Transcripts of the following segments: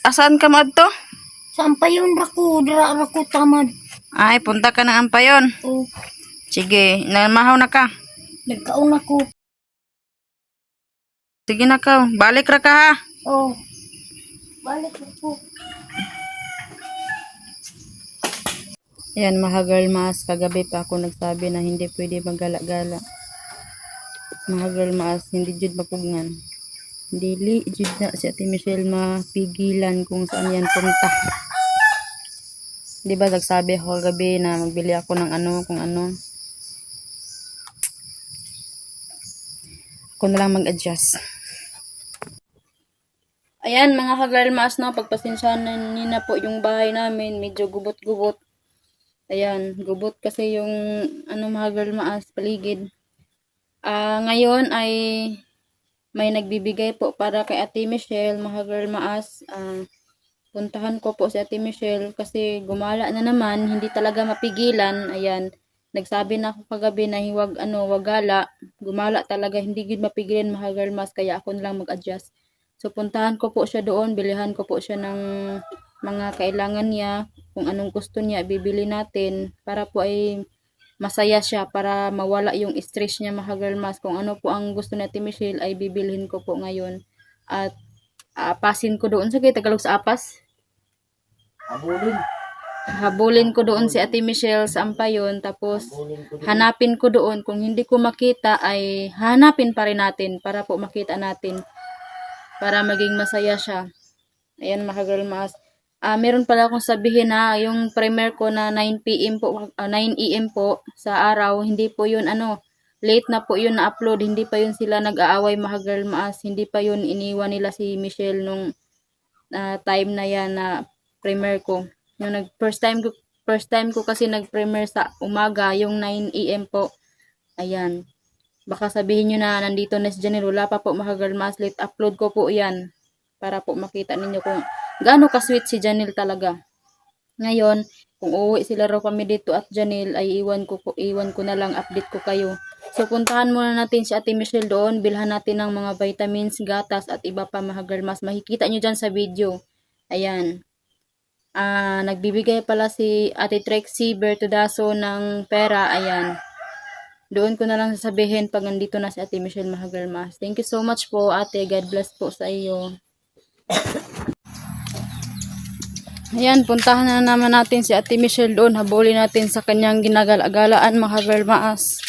Asaan ka madto? Sa Ampayon rako, dira rako tamad. Ay, punta ka ng Ampayon. O, Sige, namahaw na ka. nagkaon ako. Sige na ka. Balik ra ka ha. O, balik ako. Ayan, mga girl mas, kagabi pa ako nagsabi na hindi pwede maggala-gala. Mga girl mas, hindi jud mapugngan. Dili jud na si Ate Michelle mapigilan kung saan yan punta. Di ba nagsabi ako kagabi na magbili ako ng ano, kung ano. Ako na lang mag-adjust. Ayan, mga ka-girl mas, no, pagpasensyahan niyo na po yung bahay namin, medyo gubot-gubot. Ayan, gubot kasi yung ano, mga girl maas, paligid. Ngayon ay may nagbibigay po para kay Ate Michelle, mga girl maas. Puntahan ko po si Ate Michelle kasi gumala na naman, hindi talaga mapigilan. Ayan, nagsabi na ako kagabi na wag gala. Gumala talaga, hindi gid mapigilan, mga girl maas, kaya ako na lang mag-adjust. So puntahan ko po siya doon, bilihan ko po siya ng mga kailangan niya, kung anong gusto niya, bibili natin para po ay masaya siya, para mawala yung stress niya, mga girl mas. Kung ano po ang gusto ni Ate Michelle ay bibilhin ko po ngayon. At apasin ko doon. Sige, Tagalog sa apas? Habulin ko doon si Ate Michelle sa Ampayon. Tapos hanapin ko doon. Kung hindi ko makita ay hanapin pa rin natin para po makita natin. Para maging masaya siya. Ayan, mga girl mas. Meron pala akong sabihin na yung primer ko na 9 PM po, 9 AM po sa araw, hindi po yun late na po yun na-upload, hindi pa yun sila nag-aaway, mga girl maas, hindi pa yun iniwan nila si Michelle nung time na yan na primer ko. Yung first time ko kasi nag-primer sa umaga, yung 9 AM po. Ayan. Baka sabihin nyo na nandito na si Janelle, wala pa po, mga girl maas, late upload ko po yan. Para po makita ninyo kung gaano ka-sweet si Janelle talaga. Ngayon, kung uuwi sila raw kami dito at Janelle, ay iwan ko na lang, update ko kayo. So, puntahan muna natin si Ate Michelle doon, bilhan natin ng mga vitamins, gatas, at iba pa, mga girl mas. Makikita nyo dyan sa video. Ayan. Nagbibigay pala si Ate Trixie Bertudaso ng pera. Ayan. Doon ko na lang sasabihin pag nandito na si Ate Michelle, mga girl mas. Thank you so much po, ate. God bless po sa iyo. Ayan, puntahan na naman natin si Ate Michelle doon. Habulin natin sa kanyang ginagala-galaan, mga girl maas.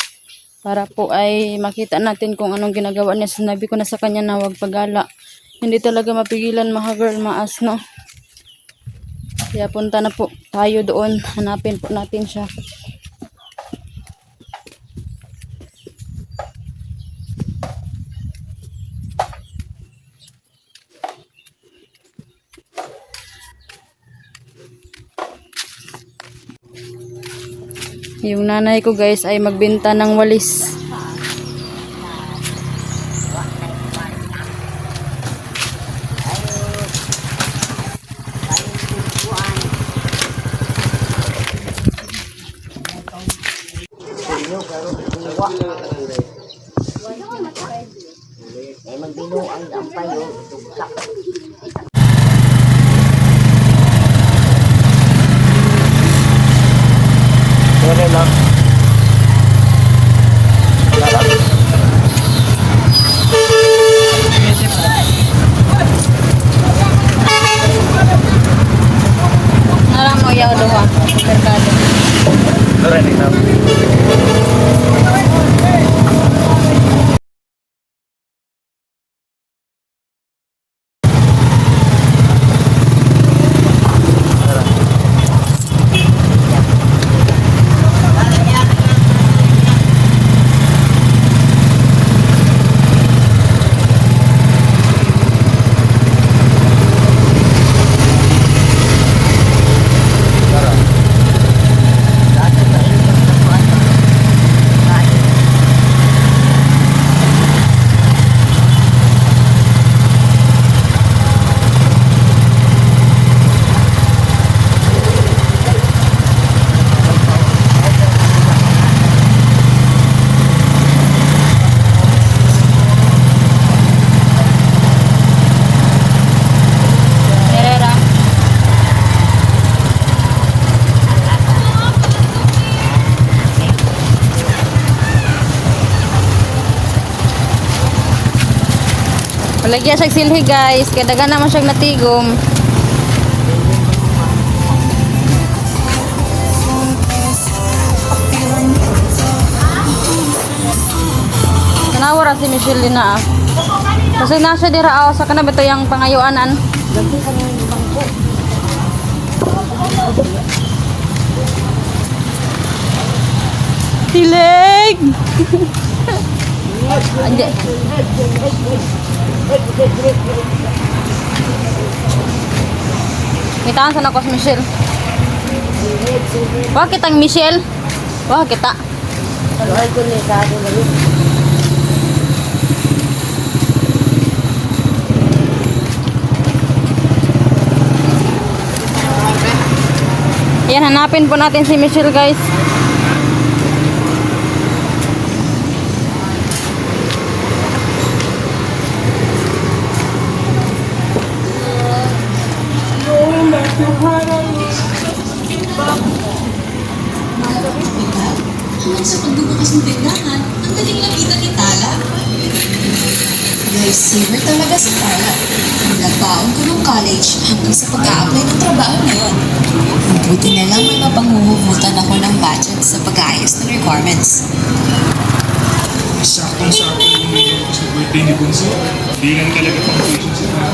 Para po ay makita natin kung anong ginagawa niya. Sinabi ko na sa kanya na huwag pagala. Hindi talaga mapigilan, mga girl maas, no? Kaya punta na po tayo doon. Hanapin po natin siya. Yung nanay ko, guys, ay magbenta ng walis. Narang mo yaw doha, merkado. Balagya siya silhi guys. Kaya daga naman siya natigom. Kanawara si Michelle din na ah. Kasi na siya dira sa kanab ito yung pangayuanan. Tileg! Anje. Kitaan sa nakos Michelle. Wah kitang Michelle. Wah kita. Ay ko ni sa akin dali. Ayan, hanapin po natin si Michelle guys. Hanggang sa pagbubukas ng tindahan, ang daling lapitan ni Tala. Lifesaver talaga si Tala. Nagbaon ko ng college hanggang sa pag-a-apply ng trabaho ngayon. Buti na lang may mapanghuhugutan ako ng budget sa pag-aayos ng requirements. Saktong-sakto yung ngayon sa birthday ni Bunso. Di lang talaga pang-patient si Tala.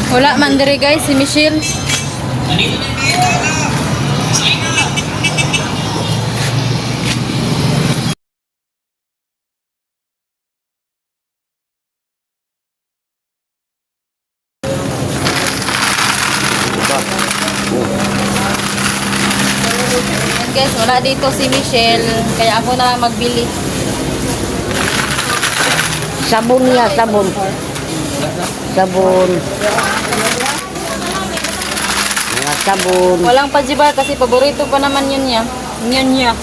Wala man diri guys si Michelle. Ayan guys, wala dito si Michelle. Kaya ako na lang magbili. Sabon niya, sabon. Sabon. Mga sabon. Walang pajibar kasi paborito pa naman yun niya. Yun niya.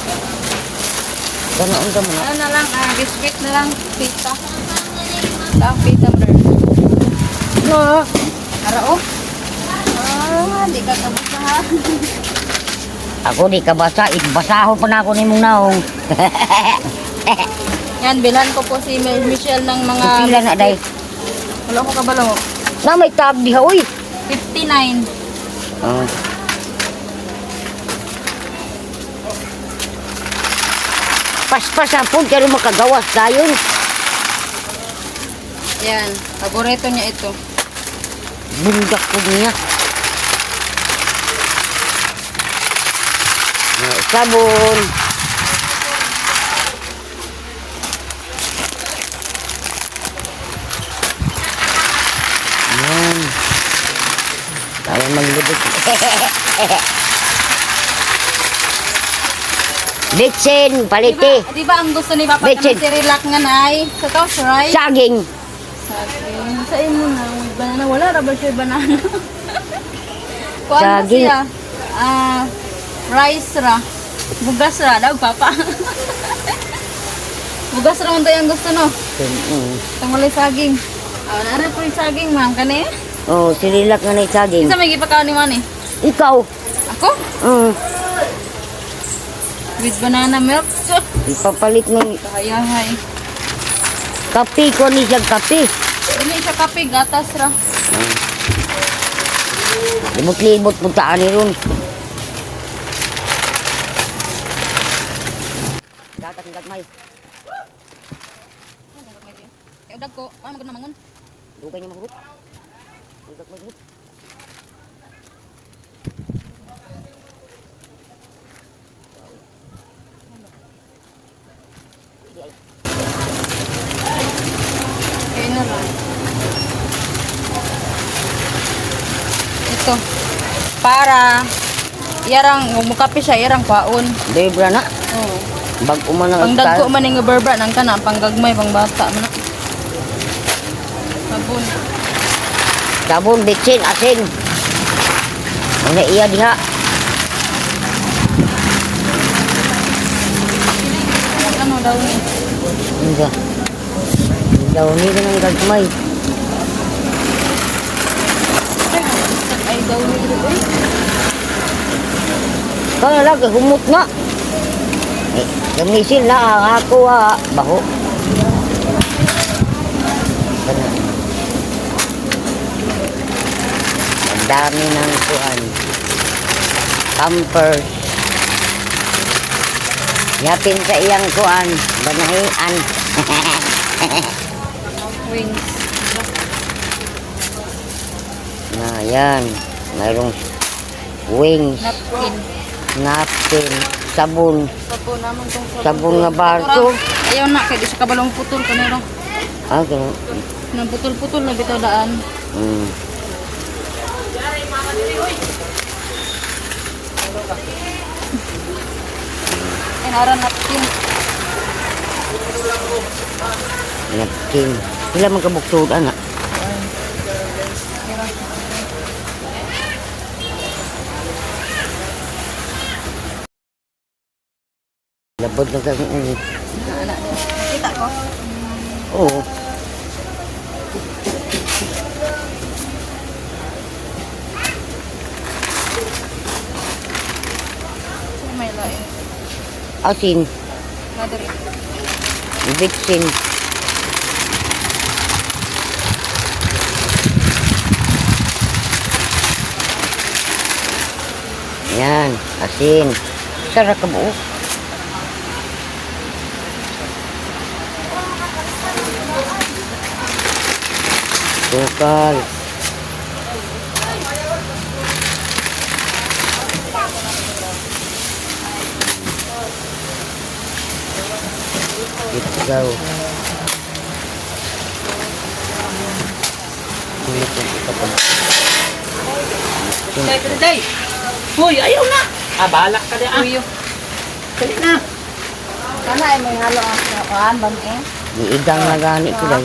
Ganoon ka muna. Ano na lang, biscuit na lang, pita. Lang, pita, brother. No. Ara, oh. Di ka kabasahan. Ako di ka basa, basaho pa na ako ni mong naong. Yan, bilhan ko po si Michelle ng mga... Pila na day. Wala ko kabalo. Na may tab diha uy. 59. Oh. Paspas po pero makagawas dayon. Yan, paborito niya ito. Bundak po niya. Sabon. Yan. Tayo maglibot. Bitsin, paliti. Di ba ang gusto ni Papa Bechin. na si relax nga na ay sa toast, right? Saging. Saging. Sa imo na, banana. Wala ra ba siya banana? Kuan na Saging. siya. Rice ra. Bugas ra daw, Papa. Bugas ra man tayo ang gusto, no? Tangwalay saging. Nara po yung saging, ma'am. Kani? Oh, sirilak nga na yung saging. Isa may gipakaw ni Manny? Ikaw. Ako? Mm. With banana milk. Ipapalit ng Kahayahay. kape ko ni siyang kape. Dili siya kape, gatas ra. Libot-libot puntaan ni ron. Dapat ng gagmay. Kaya udag ko, paano maganda mangon? Dugay niya mahurot. Dugay mahurot. Kaya na ra. Ito. Para yarang mukapi siya, yarang paon. Debra na. Oo. Bag uman ang Pangdagko man yung berba nang kana, panggagmay, pangbata man na. Sabon. Sabon, bitsin, asin. Ano iya diha. Ano daw ni? Hindi. Daw ni ng gagmay. Ay daw ni uy. Kaya lagi humot nga. Eh, gamisin na ang ako ha. Baho. dami ng kuan. Pampers. Yapin sa iyang kuan. Banahian. Wings. Na yan. Mayroong wings, Napkin. napkin, sabon. Sabon naman tong Sabon nga baso. Ayaw na, kaya di siya kabalong putol ko nero. Ah, ganun. Nang putol-putol na bitaw daan. Mm. Inara napkin. Napkin. Sila magkabuksod, anak. Labod na kami. Kita ko. Oo. So, may lain. Asin. Madari. Bitsin. Yan. Asin. Sarap ka buo. Sukal. Ikaw. Day! Hoy, ayaw na! Balak ka din ah. Uyo. Dali na. Kana ay may halo ang kuan bang eh. Iigang na gani ko dai.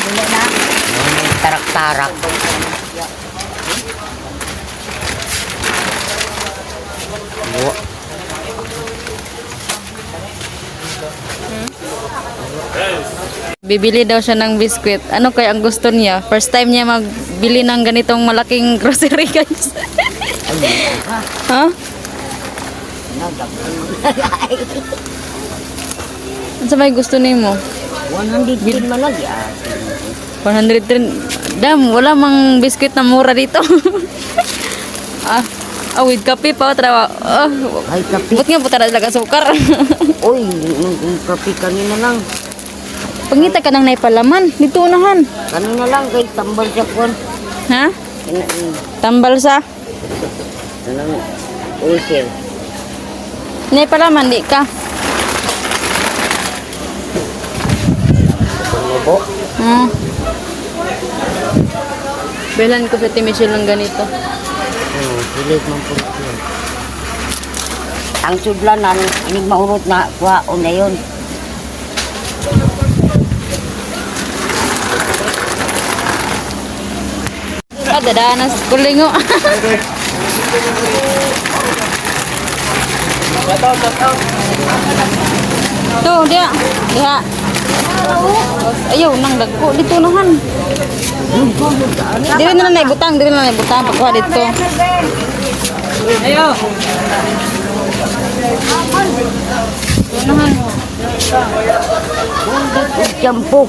Dili na. May tarak-tarak. Buwa. Bibili daw siya ng biskwit. Ano kaya ang gusto niya? First time niya magbili ng ganitong malaking grocery, guys. Ha? Ano sa may gusto nimo? 100 din malagi ah. 110. Dam, wala mang biskwit na mura dito. With kape pa trawa. Ay kape. But nga puta na talaga sukar. Uy, kape kanina lang. Pangita ka nang naipalaman. Dito unahan. Kanina lang kay tambal siya kon. Ha? Tambal sa? Anong ulcer. Naipalaman di ka. Tumubo. Belan ko sa Michelle ng ganito. Pilit man po siya. Ang sudlanan, inig mahurot na kuha o na yun. Dadanas kulingo. Tuh dia, dia. Ayaw nang dagko dito nahan. Dili na naibutang, pagkuha dito. Ayo! Nahan. Jampuk.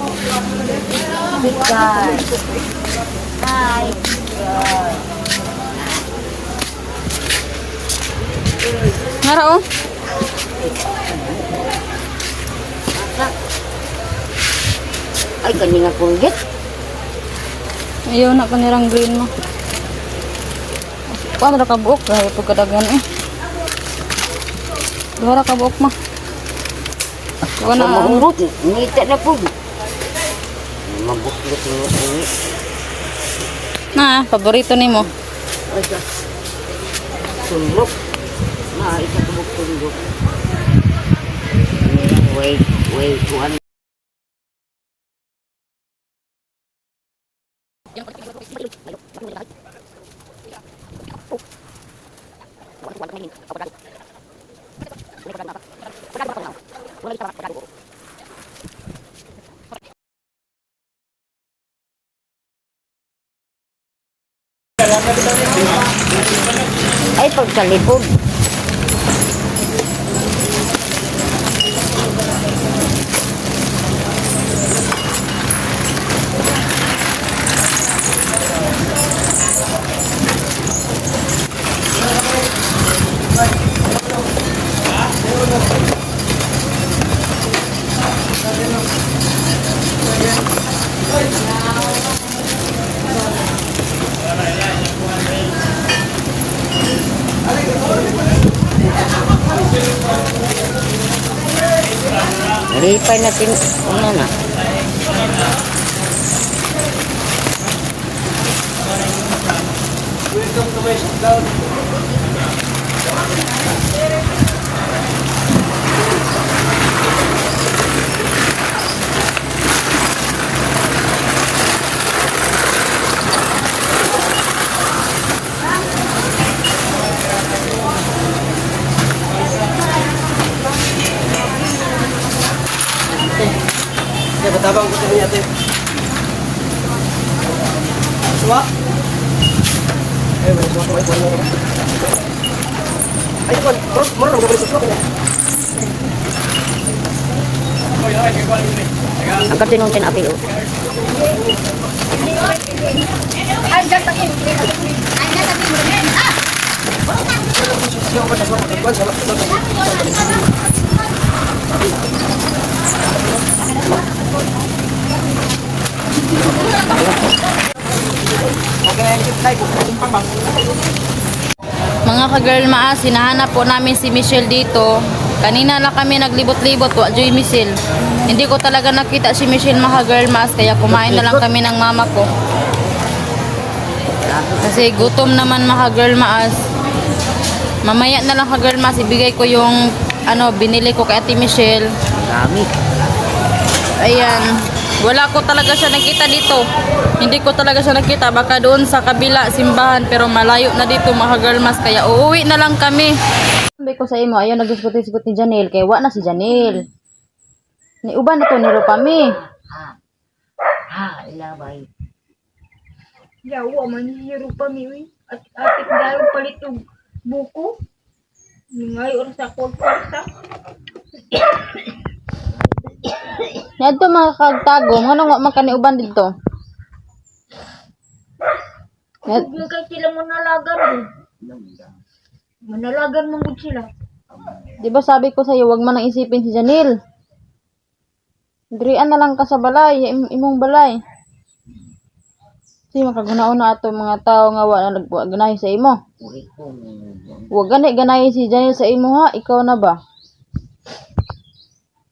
Ngara oh. Ay, kanina kulgit. Ayaw na kanirang green mo. Kuha na ka buok, dahil ito kadagan eh. Duha ka buok mo. Kuha na Mahurot, ngita na po. Mabuklot mo ini. na, paborito ni mo. Ay, sunlok. Isa tubog sunlok. Wait, kuhan. Ay, pagkalipod. Lipay natin. Una na. Katabang ko sa niya ate. Suwa? Ay, wala suwa ko. Ay, marunong ka ba sa suwa ko? Ang katinong tinapi o. Mga ka-girl maas, hinahanap po namin si Michelle dito. Kanina lang kami naglibot-libot, wa Joy Michelle. Hindi ko talaga nakita si Michelle mga ka-girl maas, kaya kumain na lang kami ng mama ko. Kasi gutom naman mga ka-girl maas. Mamaya na lang ka-girl maas, ibigay ko yung binili ko kay Ate Michelle. Dami. Ayan. Wala ko talaga siya nakita dito. Hindi ko talaga siya nakita. Baka doon sa kabila, simbahan. Pero malayo na dito, mga girlmas. Kaya uuwi na lang kami. Sabi ko sa imo, ayaw nag-isgot-isgot ni Janelle. Kaya wa na si Janelle. Ni uban na to, niro kami. Ilabay. Yawa man hiro pa mi at atik dayon palit og buko. Ngayon sa kwarta. Yan to mga kagtagom. Anong wa man kaniuban dito? Kung kay sila manalagan. Manalagan man gud sila. Di ba sabi ko sa'yo, wag mo nang isipin si Janelle. Dirian na lang ka sa balay, imong balay. Kasi makagunaon na ato mga tao nga wala nagpaganahi sa imo. Wag ganahi si Janelle sa imo ha, ikaw na ba?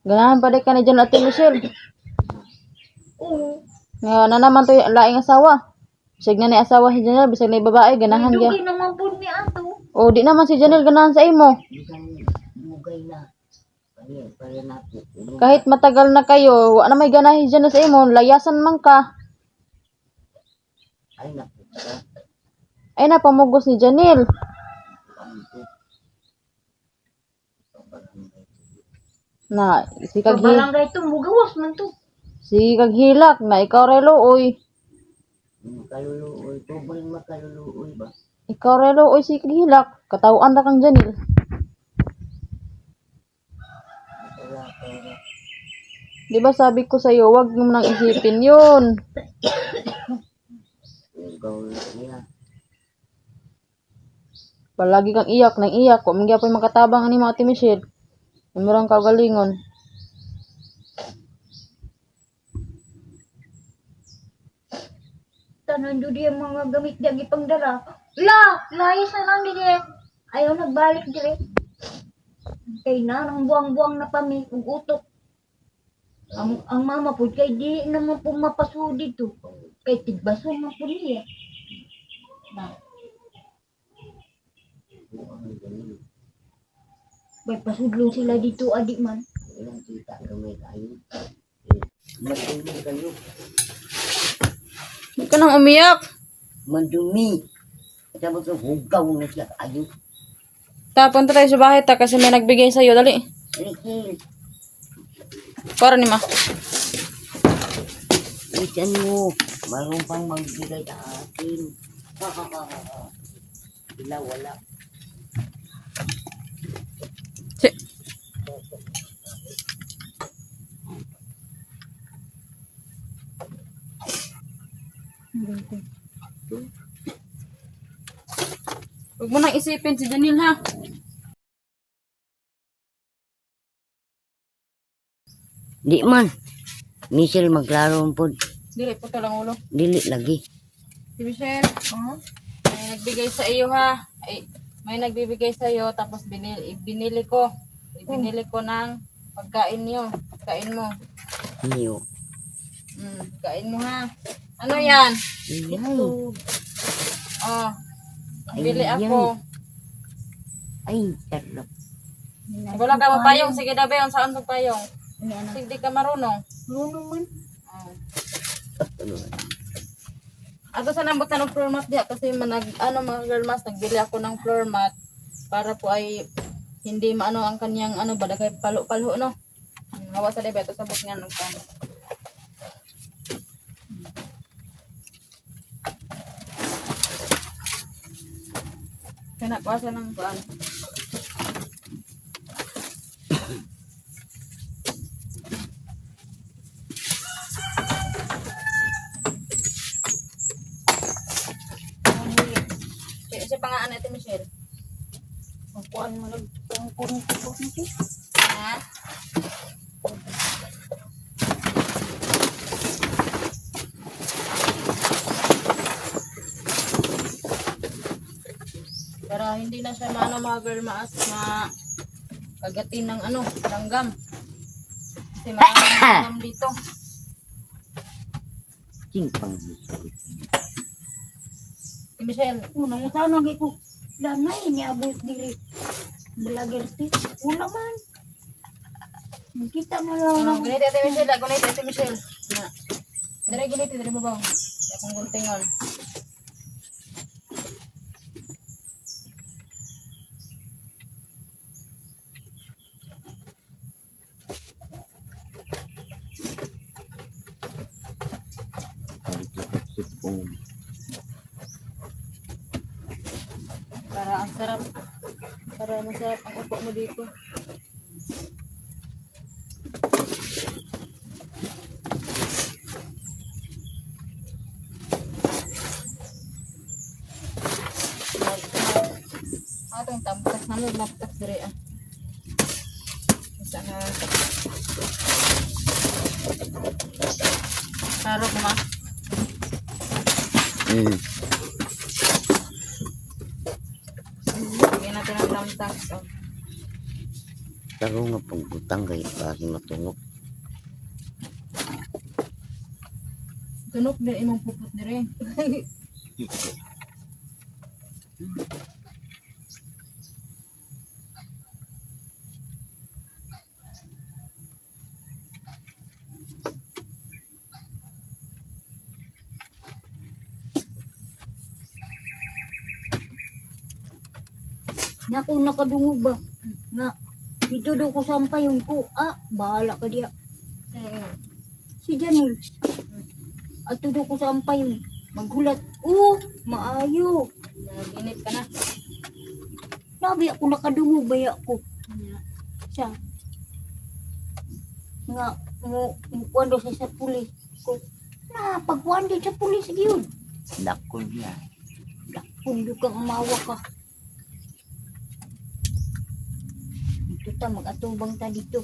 Ganahan pa ka ni Jan Ate Michelle. Oo. Nga na naman to yung laing asawa. Sig na ni asawa si Janelle, bisag na yung babae, ganahan Dugay niya. naman pud mi ato. O di naman si Janelle ganahan sa imo. Mugay na. Pare na po. Kahit matagal na kayo, wala na may ganahi si Janelle sa imo, layasan man ka. Ay na po. Ay na, pamugos ni Janelle. Na, si Sa kaghilak. barangay to mugawas man to. Si kaghilak na ikaw relo oy. Kaluluoy. Tubal makaluluoy ba? Ikaw relo oy si kaghilak. Katawaan na kang Janelle. Di ba sabi ko sa'yo, wag mo nang isipin yun. Gawin niya. Palagi kang iyak, nang iyak. Kung mga pa makatabang ni mga Ate Michelle. Murang kagalingon. Tanan jud yung mga gamit di gipangdala. Layas na lang di. Ayaw nagbalik dire. Kay na nang buang-buang na pami ug utok. Ang mama po kay di naman po mapasudi to. Kay tigbaso man po niya. Bay pasudlo sila dito adik man. Ilang kita gamay kayo. Madumi kayo. Huwag ka nang umiyak. Madumi. Tapos hugaw na siya kayo. Punta tayo sa bahay ta kasi may nagbigay sa'yo. Dali. Rikil. Para ni ma. Isan mo. Mayroon pang magbigay sa akin. Sila wala. Si. Huwag mo nang isipin si Janelle ha. Di man. Michelle maglaro po. Dili, puto lang ulo. Dili lagi. Si Michelle, may nagbigay sa iyo ha. Ay, may nagbibigay sa iyo tapos binili ko. Binili ko ng Pagkain niyo. Kain mo. Iyo. Kain mo ha. Ano yan? Iyay. Oh. Ay, Bili yan. ako. Ay, sarap. Wala ka mapayong. Sige na ba yun? Saan pagpayong? Ano? Sige, di ka marunong. Marunong man. Oh. Ano? Ato sa nambot na ng floor mat diya kasi mga girl mas nagbili ako ng floor mat para po ay hindi maano ang kanyang badagay palo-palo no. Hawa sa debe ito sa bus nga nung kan. Kana kuasa ng kuan. Siya pa nga Ate Michelle. Ang kuan mo ang kurong ko nito. Ha? Para hindi na siya mga girl kagatin ng langgam. Kasi maraming langgam dito. Simpang. Ate Michelle, Una yung sana lagi ko. Lanay, niabot diri. Vlogger ti. Una man. Kita mo lang. gunit Ate Michelle, gunit Ate Michelle. Na. Dari gunit, dari mo ba? Akong guntingon. Sipong. Para ang sarap. Para masarap ang upo mo dito. Atong tampas na mo laptak dire ah. Isa na. Sarap ma. Lagyan natin ang tamtas. Oh. Taro nga pang butang kay bakit matungok. Tunok na imong pupot ni rin. Naku, nakadungog ba? Nga, dito daw ko sampay yung ko. Bahala ka diya. Si Janil. At daw ko sampay yung maghulat. Maayo. Naginip ka na. Sabi ako nakadungog ba ko. Siya. Nga, mukuan daw siya sa pulis. Ko, pagkuan din sa pulis yun. Dakol niya. Kung doon kang umawa ka. Dito ta, mag-atubang ta dito.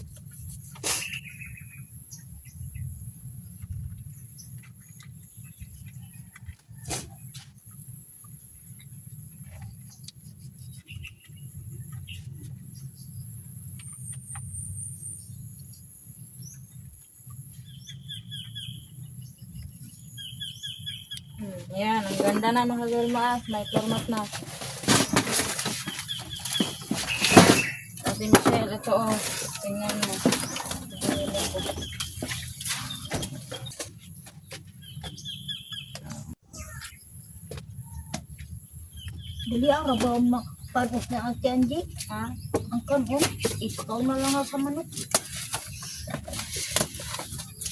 Yan, ang ganda na mga girl maas. May format na. Ate Michelle, ito oh. Tingnan mo. Tingnan ko. Dali ang rabaw panos na ang Angie. Ha? Ang kanon, ikaw na lang sa manok.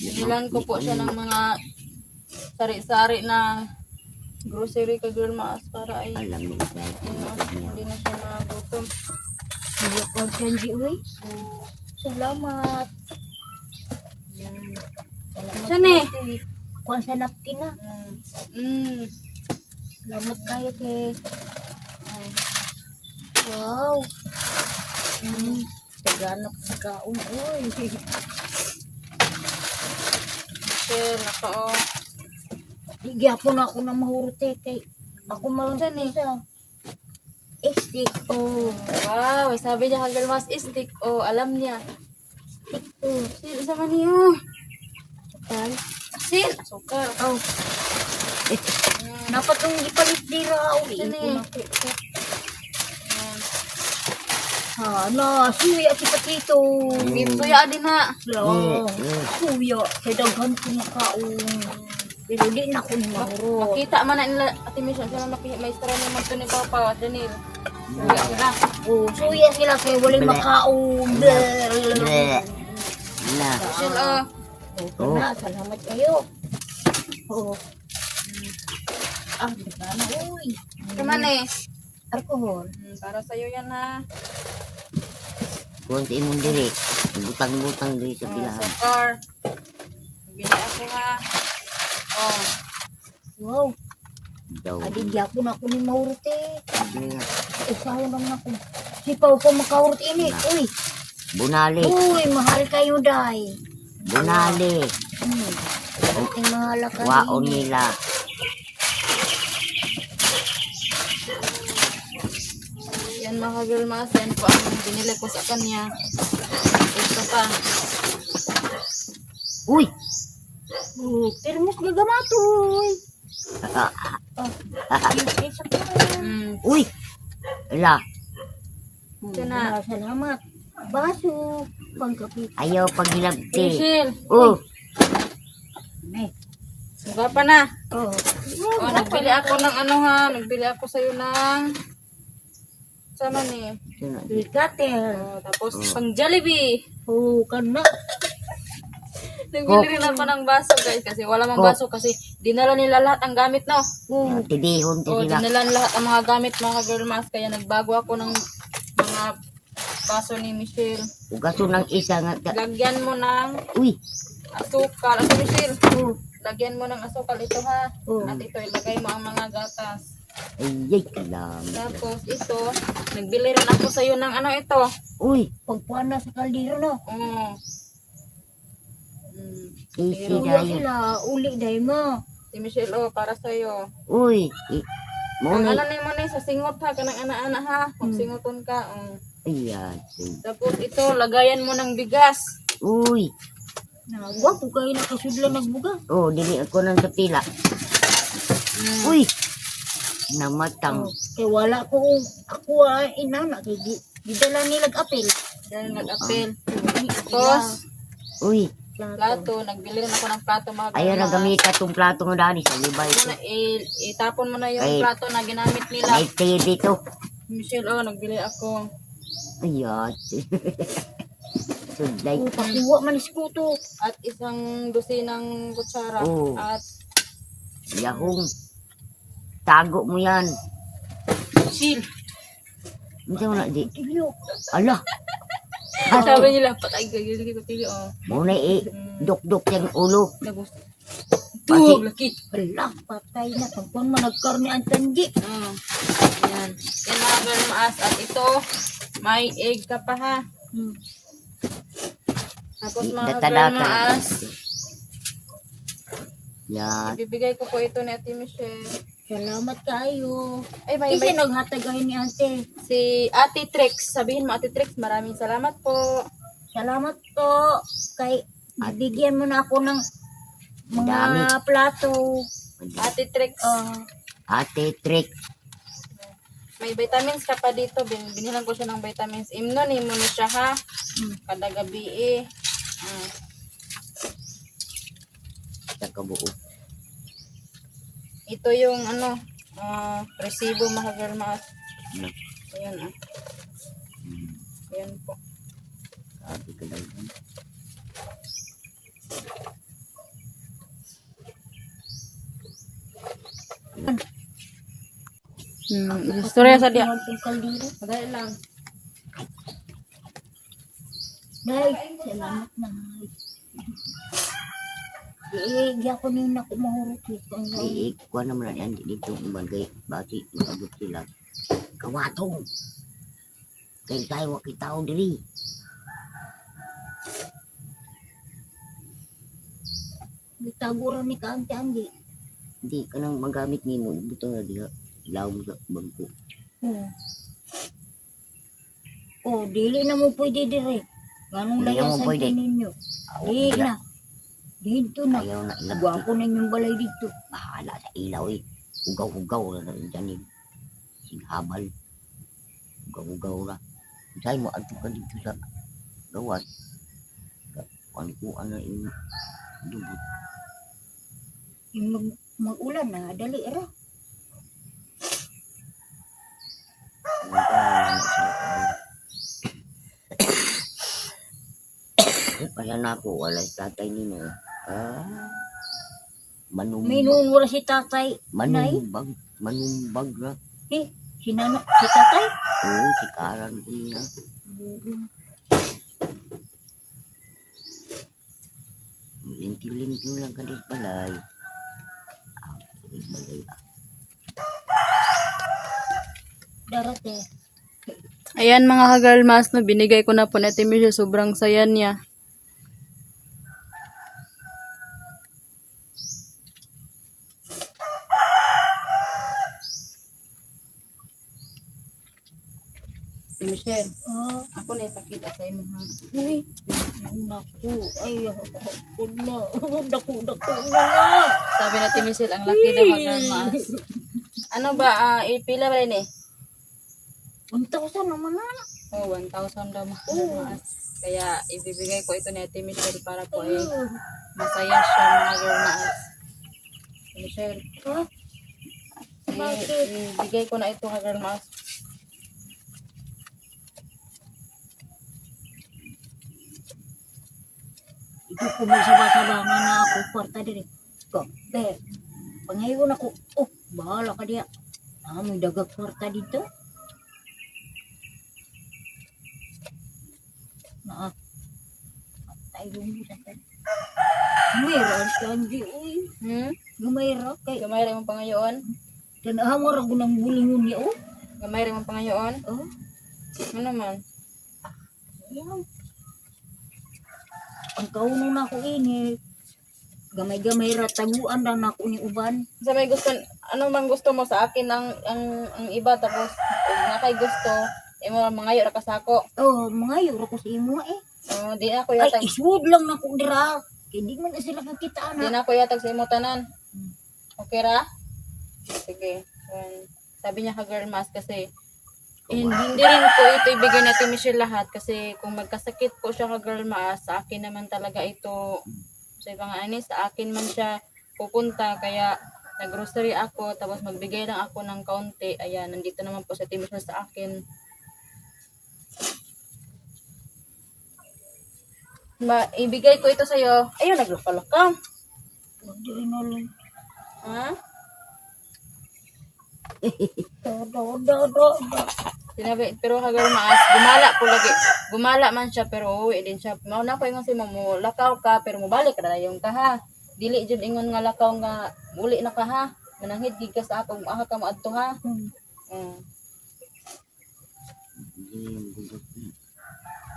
Bilan ko po siya ng mga sari-sari na grocery ka girl maas para ay Alam mo ba? hindi na siya magutom. Dali ang Angie, uy. Salamat. Saan eh? Kuan sa napkin na. Salamat kayo kay. Wow. Taganap sa kaon. Uy. Michelle, naka oh. Nagyapon ako ng mahurute kay ako malundan sa stick. Wow, sabi niya girl maas stick. Oh, alam niya. Sil, sama niyo. Tay. Sil, sukar. Oh. Dapat yung ipalit dira. Uli. Sini. Hala, suya si Patito. Suya din ha. Lo, suya. Kaya daghan ko na kaong. Pero di na ko ni mahurot. Makita man na nila Ate Michelle, sila maestra naman to ni Papa at Daniel. Suya sila. Oh, suya sila kaya walang makaong. Na. Michelle, Oh. Salamat kayo. Oo. Sana, uy. Kaman eh. Alcohol. Para sa'yo yan ha. Kuwan sa imong diri. Butang-butang diri sa pilahan. Sukar. Bili ako ha. Oh. Wow. Daw. Adi gyapon ako ni mahurot eh. Nga. Usawa naman ako. Sipaw pa makahurot ini. Uy. Bunali. Uy, mahal kayo, day. Bunali. Ay, mahal ka Waon ini. nila. Yan mga girl mas. Yan po ang binili ko sa kanya. Ito pa. Uy! Oh, termos gagamatoy. Isa pa. Uy! Ala, Ito na. Salamat. Baso. Pangkapit. ayaw pagilabti. Michelle. Oh, Diba pa na? Oh. Oh, nagbili ako ng ano ha. Nagbili ako sa'yo ng sama ni. Ikater. Oh, tapos pang Jollibee. Oh, kana. Nagbili rin ako ng baso guys kasi wala mang baso kasi dinala nila lahat ang gamit no. Oh. tidihon ti Oh, sila. dinala lahat ang mga gamit mga girl mas kaya nagbago ako ng mga baso ni Michelle. Ugaso ng isa nga. Lagyan mo ng Uy! asukal. Ito Michelle. Lagyan mo ng asukal ito ha. At ito ilagay mo ang mga gatas. Ayay ka lang. Tapos ito, nagbili rin ako sa'yo ng ano ito. Uy! Pagpuan na sa kaldero, no? Oh. Easy Uya dayo. sila. Uli day mo. Si Michelle, oh, para sa'yo. Uy! Ang Muna. ano na mo na sa singot ha, kanang ana-ana ha. Magsingoton ka. Oh. Ayan. Tapos ito, lagayan mo ng bigas. Uy! Nagwa po kayo nakasudla nagbuga. Oh, dili ako nang sa pila. Uy! Namatang. Kaya wala ko. Ako inana. Kaya gidala nilag apel. Yan, nag-apel. Tapos, Uy! plato. Nagbili rin ako ng plato mga Ayaw na girl, gamit itong plato nga dani sa libay ko. Muna, itapon mo na yung Ay. plato na ginamit nila. May tayo dito. Michelle, oh, nagbili ako. Ayan. Sudlay. Pakuha man si Kuto. At isang dosinang kutsara. Oh. At Yahong. Tago mo yan. chill. Hindi mo na di. Tiyo. Ala. Sabi nila, patay ka, gili ko tili, oh. Muna duk-duk yung ulo. Nagos. Pati- Dug, laki. Hala, patay na. Pagpuan man nagkarni ang tanji. Oh. Yan. Yan mga girl maas. At ito, may egg ka pa ha. Tapos mga girl Data-data. maas, Yan. ibibigay ko po ito ni Ate Michelle. Salamat kayo. Ay, may Kasi naghatagahin ni ate. si Ate Trix. Sabihin mo, Ate Trix, maraming salamat po. Salamat po. Kay bigyan mo na ako ng mga Dami. plato. Ate Trix, Ate Trick. may vitamins ka pa dito. Binilang ko siya ng vitamins. Imnon, imnon siya ha. Kada gabi eh. Sa kabuo. Ito yung ano, resibo mga girl maas. Ayan ah. Ayan po. Sabi ko lang. Storya sa dia. Ang kaldero. Madali lang. Day, salamat na. Di ako nina ko mahurot. Kuha naman na yan. Dito uban kay bati. Maabot sila. Kawatong. Kaya tayo wakitaw diri. Gitaguran ni Kaante Andi. Hindi ka nang magamit ni mo. Dito na diha. Ilaw mo sa bangko. Oh, dili na mo pwede dire. Ganong Hindi naman layasan pwede. ninyo. Di na. Dito na. Ayaw na ilagay. Gwapo na yung balay dito. Bahala sa ilaw eh. Ugaw-ugaw na rin dyan eh. Sinhabal. Ugaw-ugaw na. Say mo, ato ka dito sa gawas. Kuan na yung dubot. Yung mag-ulan na, dali ra. Kaya na ako, wala si tatay nino. Manumbag. May nungura si tatay. Manumbag. Manumbag na. Si tatay. Oo, si Karan ko niya. Linting-linting lang ka din balay. Balay ah. Darate. Ayan mga ka-girl mas, no, binigay ko na po na Ate Michelle. Sobrang saya niya. Ate Michelle, ako na ipakita sa imo ha. Uy. Naku. Ay, ako na. Dako na na. Sabi na Ate Michelle, ang laki daw ka-girl mas. Ano ba, ipila ba rin eh? 1,000 naman na. Oh, 1,000 daw mga ka-girl mas. Kaya ibibigay ko ito ni Ate Michelle para po ay masaya siya mga girl mas. Ate Michelle, Ha? Bakit? ibigay ko na ito ka-girl mas. Ito ko may sabasabangan na ako. Kwarta din. Ko, pangayon ako. Oh, bahala ka diya. May dagag kwarta dito. Tayo mo sa tayo. Meron kandi, uy. Gumayra kay. Gamay rin mong pangayoon. Tanahan mo rago ng bulingon niya, oh. Gamay rin mong pangayoon. Oh, Ano naman? yan. Ang kauno na ako ini. Gamay-gamay ra taguan lang ako ni uban. Sa may gusto, ano bang gusto mo sa akin ang iba tapos kung nga kay gusto, imo mangayo ra kasako. Oh, mga yuro ko sa imo eh. Di na ako Ay, yatag. iswood lang na ko dira. Kaya di man na sila kakita Di na. na ako yatag sa imo tanan. Okay ra? Sige. Sabi niya ka girl mas kasi hindi rin ko ito ibigay na Ate Michelle lahat kasi kung magkasakit po siya ka girl mas, sa akin naman talaga ito. Sa ibang sa akin man siya pupunta kaya nag-grocery ako tapos magbigay lang ako ng kaunti. Ayan, nandito naman po si Ate Michelle sa akin. Ibigay ko ito sa'yo. Ayun, naglakal-lakang. Di na lang. Ha? Do. Sinabi, pero hagal maas, gumala po lagi. Gumala man siya, pero uwi din siya. Mauna ko ingon si mo, lakaw ka, pero mubalik ka na yung ka ha. Dili jud ingon nga lakaw nga, uli na ka ha. Mananghid gid ka sa akong aha ka maadto ha.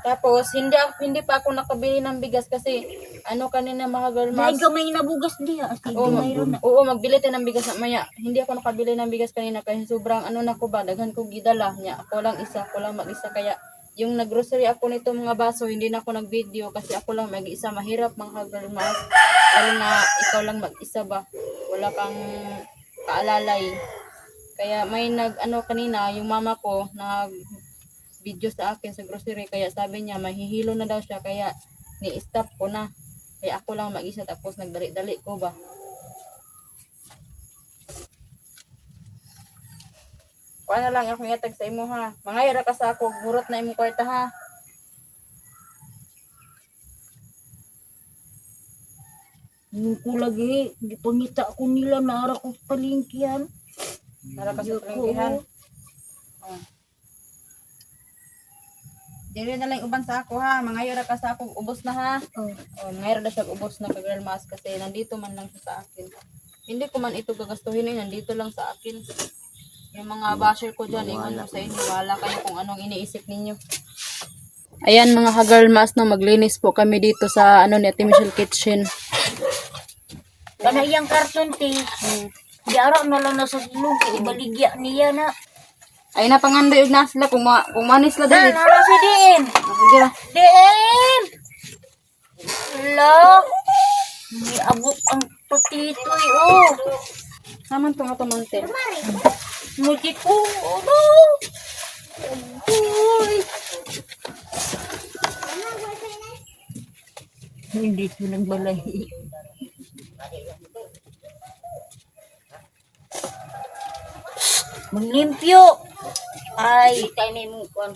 Tapos, hindi pa ako nakabili ng bigas kasi, ano kanina mga girl Dahil mas. gamay na bugas diya. Asi Oo, gamay ron na. oo, magbili tayo ng bigas maya. Hindi ako nakabili ng bigas kanina kasi sobrang ano na ko ba, daghan ko gidala niya. Ako lang mag-isa kaya yung naggrocery ako nito mga baso, hindi na ako nag-video kasi ako lang mag-isa. Mahirap mga girl mas. Lalo na ikaw lang mag-isa ba. Wala kang kaalalay. Kaya may kanina, yung mama ko video sa akin sa grocery kaya sabi niya mahihilo na daw siya kaya ni-stop ko na. Kaya ako lang mag-isa tapos nagdali-dali ko ba. Kuha na lang akong iatag sa imo ha. Mangayra ka sa ako, gurot na imo kwarta ha. Nung ko lagi, di pangita ko nila naara ko sa palingkihan. Nara ka sa palengkehan. Dili na lang uban sa ako ha. Mangayra ka sa ako, ubos na ha. Mangayra na siya ubos na ka girl mas kasi nandito man lang siya sa akin. Hindi ko man ito gagastuhin eh, nandito lang sa akin. Yung mga basher ko dyan, ingon mo sa inyo, wala kayo kung anong iniisip ninyo. Ayan mga ka-girl mas, no, maglinis po kami dito sa ni Ate Michelle Kitchen. Kanayang karton ti. Di ara na lang na sa silong, ibaligya niya na. Ay napangandoy og na sila kung manis sila dili. Nara si Diin. Sige ra. Diin! Hala! May abot ang patitoy, oh. Saman to nga tumonte. Muti ko, ano? Uy! Hindi ko nagbalay. Manglimpyo! Ay, tayo na yung kwan.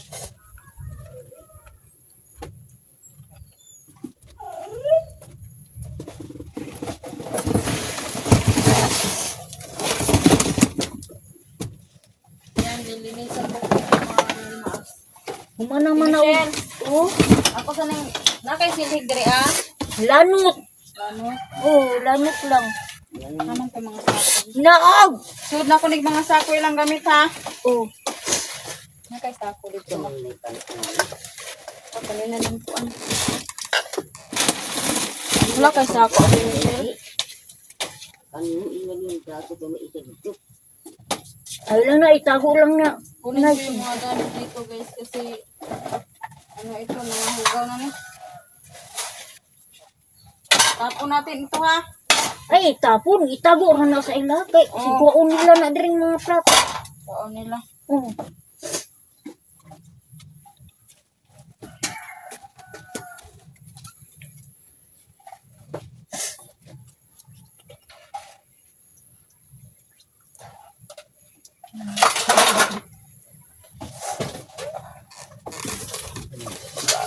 Yan lilinisan ko mga mas. Humanang manaw. Oh, Ako sa nang nakay silig diri ah. lanot. Ano? Oh, lanot lang. Naman to mga sako. Naag! Sud na kunig mga sako ilang gamit ha. Oh, Nakay sako dito. Kanina lang po ano. Wala kay sako. Kanino iwan yung plato ko may isa dito. ay lang na, itago lang na. Kunin ko yung mga gamit dito guys kasi ano ito, mga hugaw na ni. Tapon natin ito ha. Ay, tapon, itago rin na sa ila. Kay, sigwaon nila na din mga plato. Oo nila. Oh.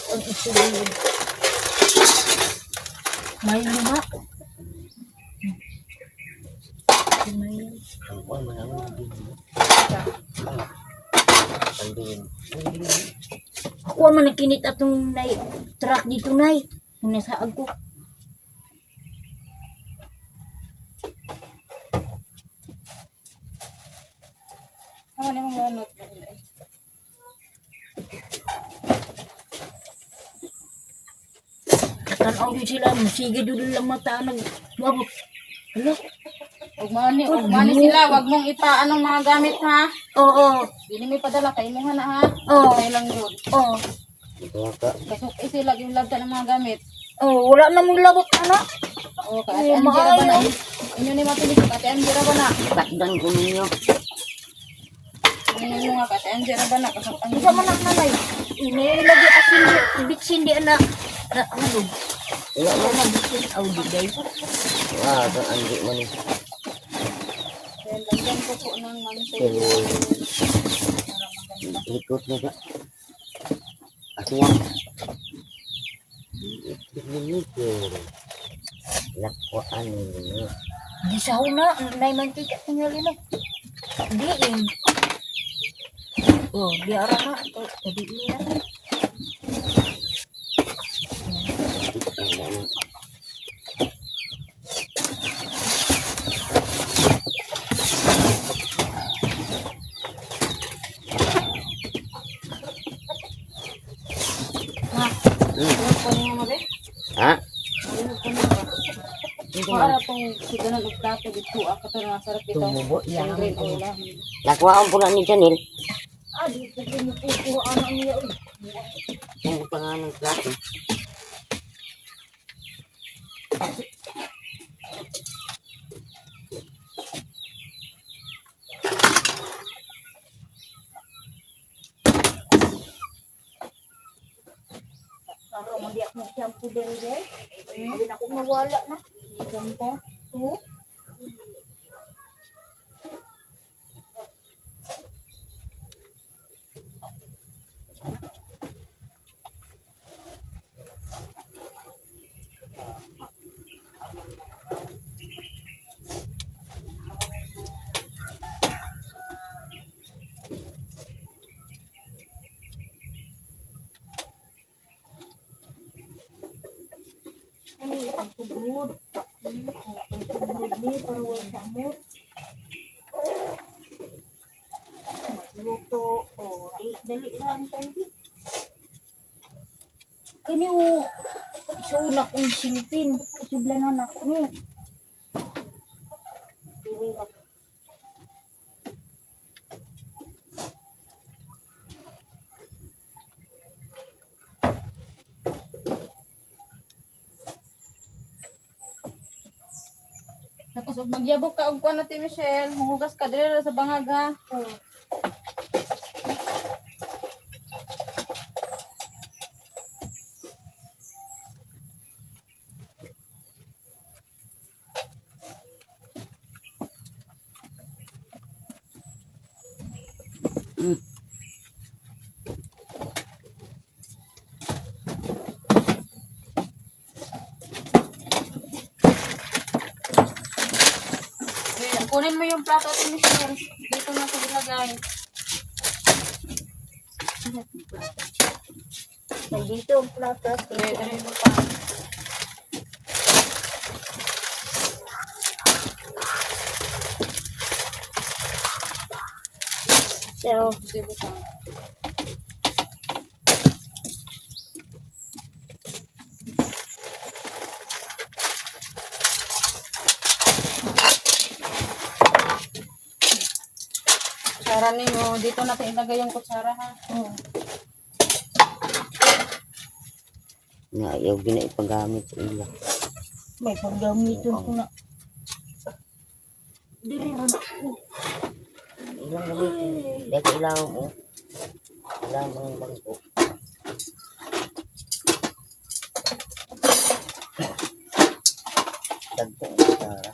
Ang isuliin. May lima. May Ang kuwan manawin din. Ang din. ako man nakinit atong nai truck dito nay. Nung nasa ako. Ano ni mga ganot. Tanaw din sila, sige doon lang mata nag wabot. Ano? Ug mani sila, wag mong anong mga gamit ha. Oo. Dili may padala kay mo na ha. Oo. Kay lang yun. Oo. Ito ka. Kasok sila yung labda ng mga gamit. Oh, wala na mong labot ana. O Ay, kay Ate Angie ra ba na? maayo. Inyo ni matulis Ate Angie ra ba na? Takdan ko ninyo. Inyo nga Ate Angie ra ba na? Kasok ang Isa man ang nanay. Ini lagi asin bitsin di ana. Ano? Wala mo. Ana bitsin audi guys. Wah, ito ang di mo ni. Then lagyan ko po ng mantel. Pero, ikot na ka. Aswang. Ikot na nito. Lakwaan ninyo. Di sa una, nay mantika tingali na. Diin. Oh, di ara na. Tadi niya. Ano po niyo mo be? Ha? Ano po niyo ba? Para pong siganan og plato dito ako to na sarap dito. Tumubo, yan. Yung green oil ah. Lakwaan po na ni Janil. Ah, di ko pinupupo ana niya. Ang pangalan ng plato. Para mo di ako shampoo din guys. Hindi na ako nawala na. Shampoo. Oh. Ay, ang tugod. Ang tugod ni para wala sa amot. Magluto. Oh, dali lang tayo. Kani o. So, na kong silipin. Kasublanan ako ni. Dili ako. So, magyabok ka og kuan Ate Michelle, muhugas ka diri sa bangag ha. Okay, kunin mo yung plato Ate Michelle. Dito na ito ilagay. May dito ang plato. Okay, dali mo pa. Pero, Dali mo pa. Kutsara ninyo. Dito natin ilagay yung kutsara ha. Na ayaw gina ipagamit sa ila. may paggamitin ko na. Dili na Ilang gamitin. Dahil kailangan mo. Kailangan mga bangko. Dagpo ang kutsara.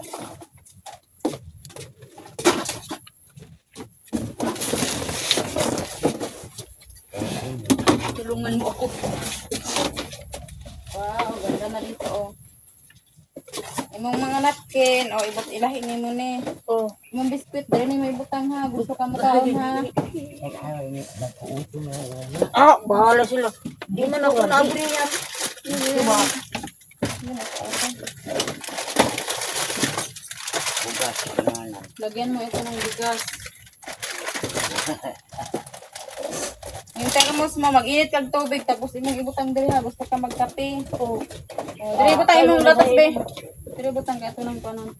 Tulungan mo ako. Wow, ganda na dito oh. Imong mga napkin, o ibot ilahin ni mo ni. Oh, Imong biskuit, dali ni may butang ha. Gusto ka makaon ha. Nagpuuto na yan. bahala sila. Di man ako nabri yan. Diba? Bugas. Kailangan. Lagyan mo ito ng bigas. Hintay ka mo sa mag-init kag tubig tapos imong ibutang diri ha. Gusto ka magkape. Oh. Diri butang imong gatas be. Diri butang ka ito ng panon.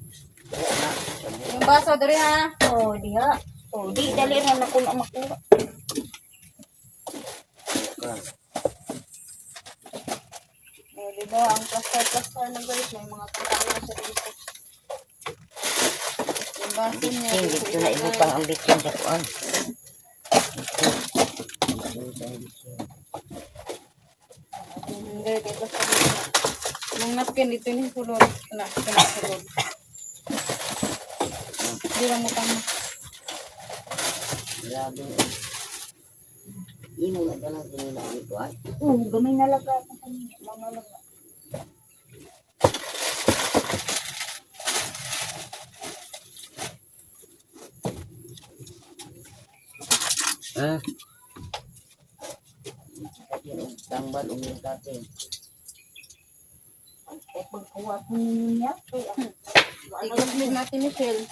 Yung baso diri ha. Oh, diha. Oh, di dali ra na ko na makuha. O, diba, ang plaster na guys, may mga kantana siya dito. Yung baso niya, Hindi dito ko na ilagay. ibutang ang bitin sa kuan. Hindi, dito sa dito. Yung napkin, dito yung sulod. Sulod. Hindi lang mo tama. Grabe. Imo na dalang sinila ito ay. Oh, gamay na laga ako kanina. Mga laga. Ha? Tambal umil natin. Eh, pagkuha ko niya. Ikas mo natin, Michelle.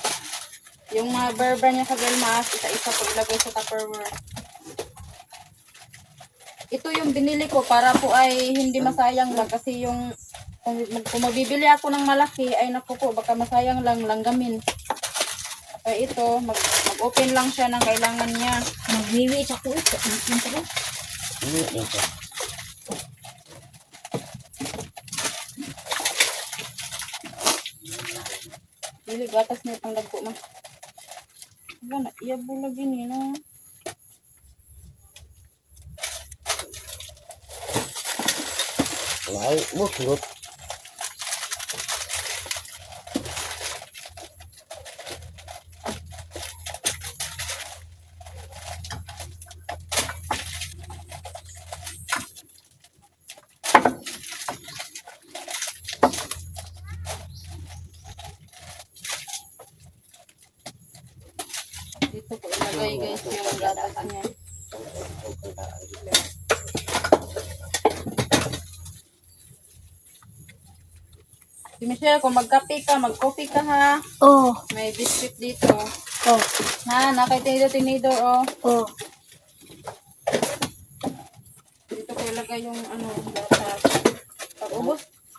Yung mga barba niya sa Belmas, isa-isa paglagay sa Tupperware. Ito yung binili ko para po ay hindi masayang lang kasi yung kung mabibili ako ng malaki ay naku po baka masayang lang langgamin. Kaya ito mag-open lang siya ng kailangan niya. Magwiwit ako ito. Ini ito. Dili gatas niya pang dagko man. Wala na iya bulag ini no. Ay, buklot. Dito ko ilagay guys yung gatas niya. Si Michelle, kung magkape ka, mag-coffee ka ha. Oh, May biscuit dito. oh, Ha, tinidor oh. oh. Dito ko ilagay yung ano, gatas.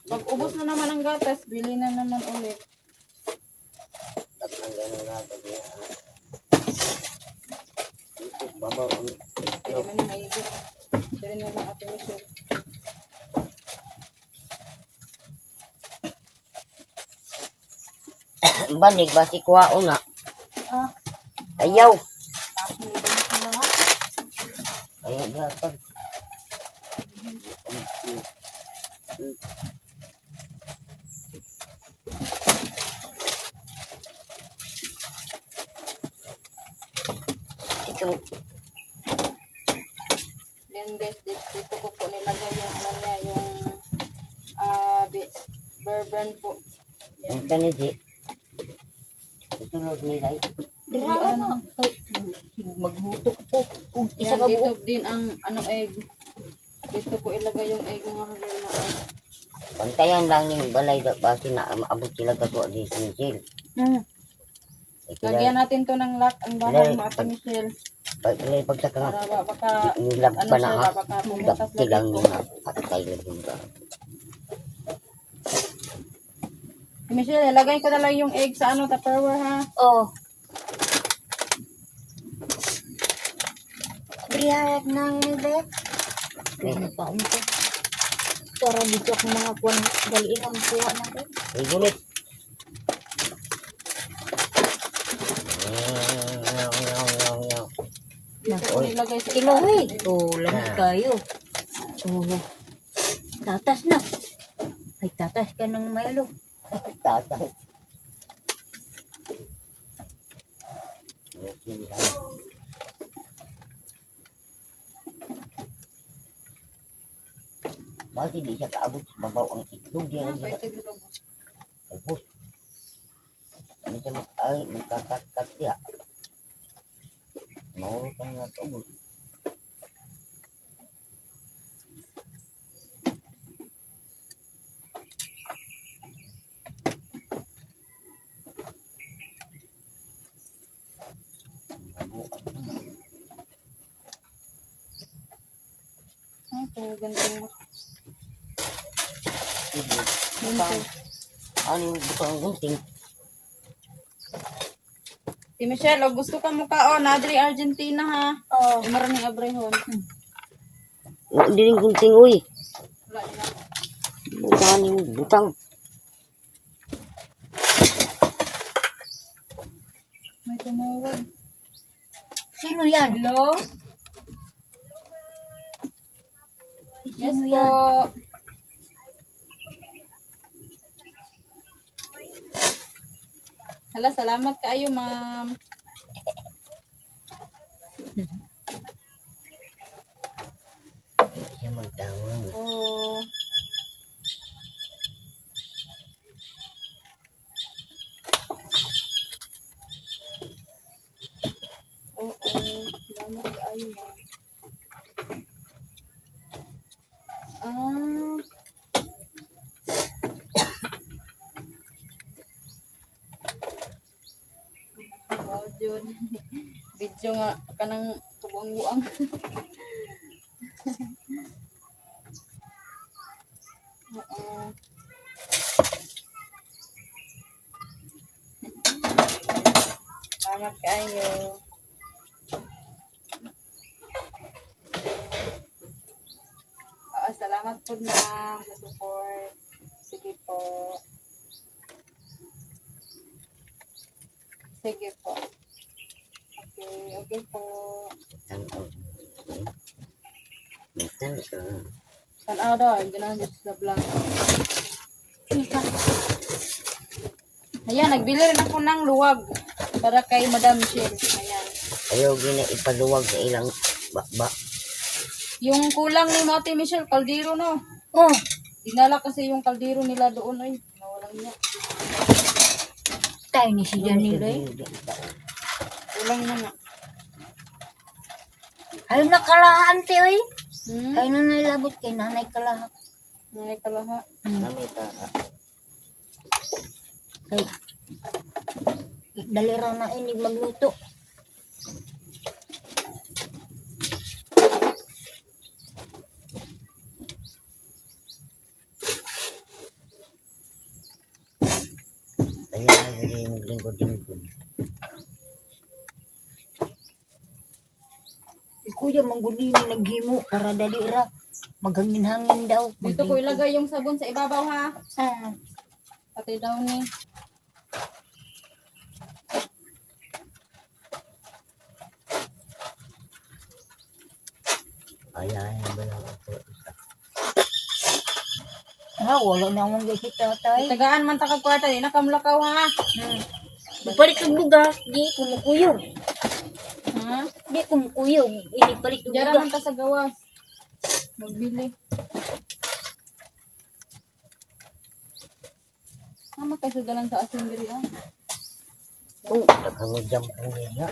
Pag-ubos na naman ang gatas, bili na naman ulit. Babaw ang Hindi man yung maigit. Dali na lang Ate Michelle. banig ba si kuwao na. Ah, Ayaw. tapos may ganito na nga. Ayaw dapat. Ikaw, Then guys, dito ko po nilagay yung ano niya, yung burn po. ang kanidi. Itulog nila. Grabe na. Ay, magluto po. Isa Yan, ka dito buo. din ang ano egg. Dito ko ilagay yung egg mga kagawin na egg. Pantayan lang yung balay da basi na maabot sila kaso di sinsil. Lagyan natin to ng lock ang bahay mo Ate Michelle. Pagsaka nga, Para baka nilab ano pa na siya, ha. baka pumunta sa Dapti lang laki ko. yung patay lang yung Michelle, ilagay ko na lang yung egg sa ano, Tupperware ha. Oh. Briyayag na yun, Bek. Ano pa mo to? Para dito ako mga kuwan. Daliin ang kuha na ko. Ay, gulit. Dito ko nilagay sa Iloy. Oh, lamig kayo. Oh. Tatas na. Ay, tatas ka ng Milo. Tatay. Bakit di siya kaabot sa babaw ang itlog yan? Tapos, ano siya ay magkakakat siya. Mawala ka nga kaabot. Ganda mo. Ano yung butang gunting? Si Michelle, oh, gusto ka mo ka, oh, Nadri Argentina ha. Oh. Maraming abrehon. Hindi rin gunting, uy. Wala na. Butang yung butang. May tumawag. Sino yan? Hello? Yes Sino po. yan? Hala, salamat kayo, ma'am. Siya magtawag. Oh. Oo, salamat kayo, ma'am. Ah. Wow, Jun. Video nga kanang tubuang-buang. Oo. Salamat kayo. Salamat po na sa support. Sige po. Sige po. Okay, okay po. Tanaw. Tanaw. Tanaw daw, hindi na sa vlog. Ayan, nagbili rin ako ng luwag para kay Madam Michelle. Ayan. Ayaw gina ipaluwag sa ilang ba. Yung kulang ni Ate Michelle, kaldero no. Oh. Dinala kasi yung kaldero nila doon ay nawalan niya. Tayo ni si Janilo eh. Kulang na nga. Ayaw na kalahan, te, oy. Hmm? Ayaw na nailabot kay nanay kalahan. May kalaha. Nami ka. Ay. Dalira na ini magluto. Kaya na yung lingkod-lingkod. Kuya, mangguli ni naghimo para dalira. Maghangin-hangin daw. Dito ko ilagay yung sabon sa ibabaw ha. Ah. Pati daw ni. Ayahin ba lang ako isa? Wala na akong gaya si tatay. Tagaan man ta kag kwarta, di na kamlakaw ha. Ipalit ang bugas, di kumukuyog. Ha? Di kumukuyog, inipalit ang Diyan bugas. man ta sa gawas. Magbili. Mama kasi dalan sa asin diri ah. Oh, nakangudjam ko niya.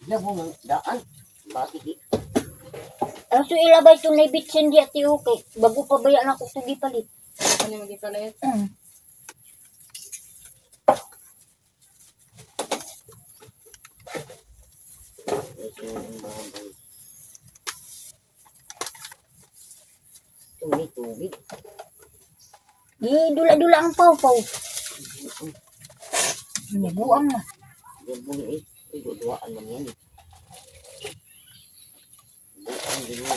Diyan mo ng daan. Bakit? Ang so ilabay ito na ibitsin di ati okay. Bago pa bayan ako ito gipalit. Ano magipalit? Tubig. Di dula-dula ang paw-paw. Nabuang na. Diyan mo ni duduaan man yan. Duduaan din mo.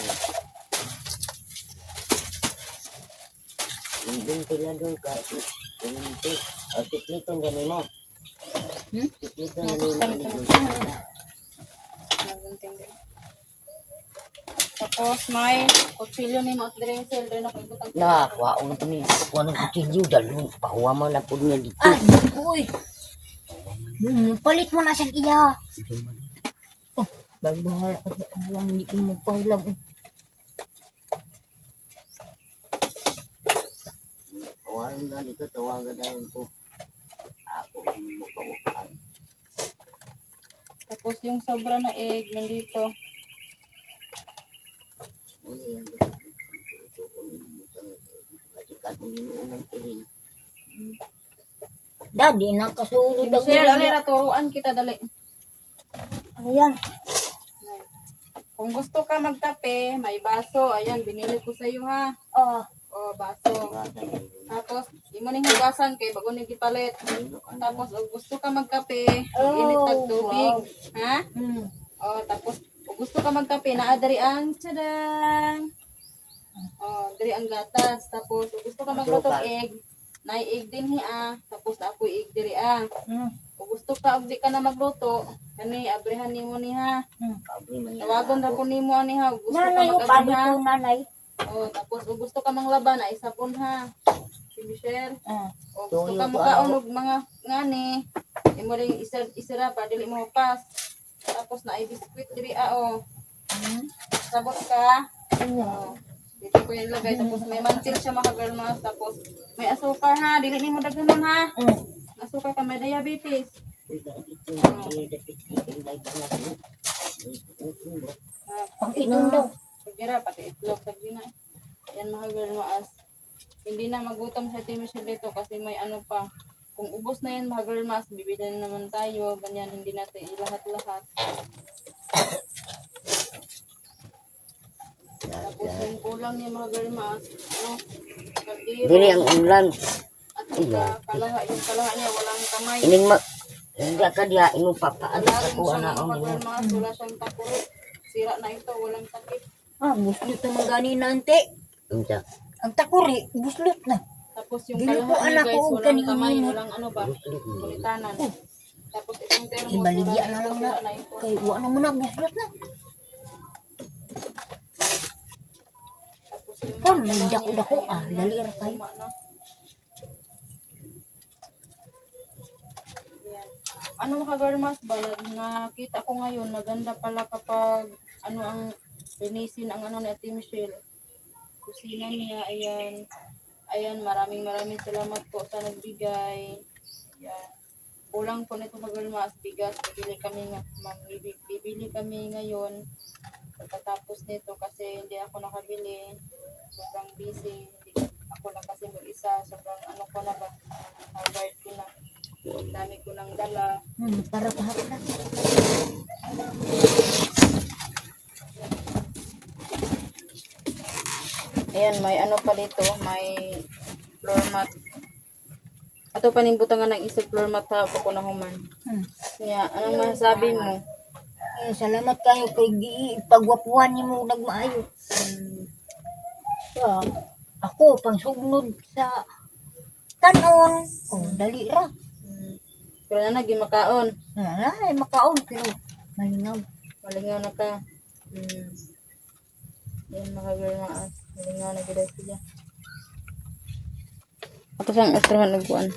Hindi sila doon ka. Hindi. Tiklito na mo. Tiklito na mo. Nagunting din. Tapos may kutsilyo ni mo at dressel rin ako ibutang. Kuha ko ni kuha ng kutsilyo. Dalun. Pahuwa mo na po niya dito. Ay, uy. Palit mo na siyang iya. Bagbahal ka sa alam, hindi ko magpahulam. Tawarin na dito. Tawagan na ko. Ako ang mukha-mukhaan. Tapos yung sobra na egg nandito. Daddy, nakasulod ang Share, dali na turuan kita dali. Ayan. Kung gusto ka magkape, may baso. Ayan, binili ko sa iyo ha. Oh, O, baso. Tapos, imo ning hugasan kay bago ni gipalit. Tapos, kung gusto ka magkape, init tag tubig. Ha? O, tapos, kung gusto ka magkape, naa diri ang tadang. O, diri ang gatas. Tapos, kung gusto ka magluto og egg, nay egg din hiya. Tapos, ako egg diri ah. Kung gusto ka, og di ka na magluto, kani, abrihan nimo niha. Tawagon ra po nimo niha. Kung gusto ka nanay, mag-abri upado ha. ko nanay. O, tapos, kung gusto ka manglaban, ay sabon ha. Si Michelle. Ah. O, gusto ka makaon og mga ngani. Imo ring isira pa, dili mo pas. Tapos, na ay biskuit diri o. Sabot ka. O, dito ko yung lagay. Tapos, may mantil siya makagalmas. Tapos, may asukar ha. Dili ni mo daghanon ha. Asukar ka, may diabetes. Pang inom daw. Pagira, pati itlog sa gina. Yan mga girlmaas. Hindi na magutom sa Team Michelle dito kasi may ano pa. Kung ubos na yan mga girlmaas, bibili na naman tayo. Ganyan, hindi natin ilahat-lahat. Tapos yung kulang niya mga girlmaas, ano, kaldero, Dili ang ulan. at saka kalaha, yung kalaha niya walang kamay. Ining hindi ka diya imo papaan Wala sa rin kuha siyang na mga ang girlmaas, wala siyang takuro. Sira na ito, walang takip. Buslot naman gani nante. unsa. Ang takuri, buslot na. Tapos yung Dili po, kalaha niya anak guys, ko, walang kanina kamay, mo. walang ano ba, kulitanan. Tapos itong termos, Ibaligya na wala lang ito, na. sira na ito. Kay wa na mo na buslot na. Tapos yung Kan may dako-dako dali ra kayo. luma na. Yan. Ano mga garmas ba, nakita ko ngayon, maganda pala kapag ano ang linisin ang ano ni Ate Michelle. Kusina niya, ayan. Ayan, maraming salamat po sa nagbigay. Ayan. Kulang po nito mga garmas, bigas. Bibili kami ngayon. Pagkatapos nito kasi hindi ako nakabili. Sobrang busy. Hindi ako lang kasi mag-isa. Sobrang ano ko na ba, hard ko na. Ang dami ko nang dala. Para kahapon na. Ayan, may ano pa dito, may floor mat. Ato panimbutangan ng isang floor mat ha, ako na human. Kaya, anong masasabi mo? Salamat kayo kay pagwapuhan niyo mo nagmaayo. Ako pang sugnod sa tanon. Dali ra. Pero na naging makaon. Ay, makaon pero malingaw. Malingaw na ka. Yan mga girl maas. Nga na gid siya. Ako sang extra man uguan.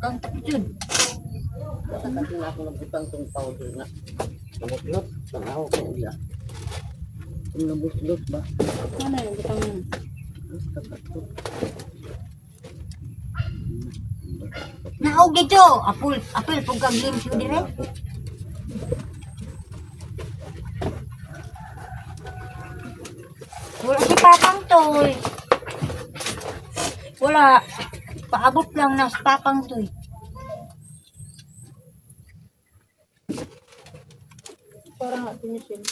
Tantak yun. Kasi nga ako nabutang tong powder na. Nabutlot. Nangaw ko niya. Kung nabutlot ba? Ano yung butang yun? Basta bato. Naog ito. Apil pag kag-glimpse yun dire. Wala si Papang Toy. Wala. Paabot lang na si Papang Toy. Parang Ate Michelle.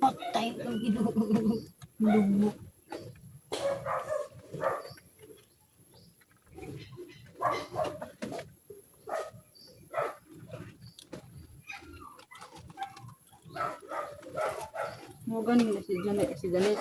Patay ang ginoo. Mo gani na si Janet si Drone.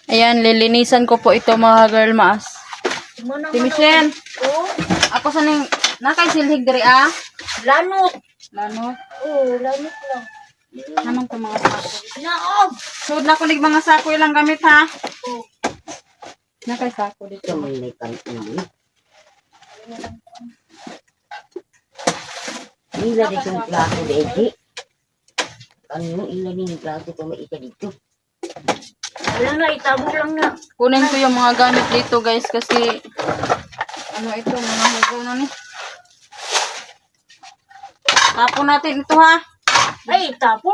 Ayan, lilinisan ko po ito mga girl maas. Si Michelle, Oh, ako sa ning nakay silhig diri ah. lanot. Lano, Oh, lanot lang. naman to mga sako. Naog. Sud na kunig mga sako ilang gamit ha. Oh. Nakay sako dito. Ito may kantin eh. Ila rin yung plato ready. Ano, ila rin yung plato ko may isa dito. Wala na, itabo lang na. Kunin ko yung mga gamit dito guys kasi ano ito, mga hugaw na ni. Tapon natin ito ha. Ay, itabo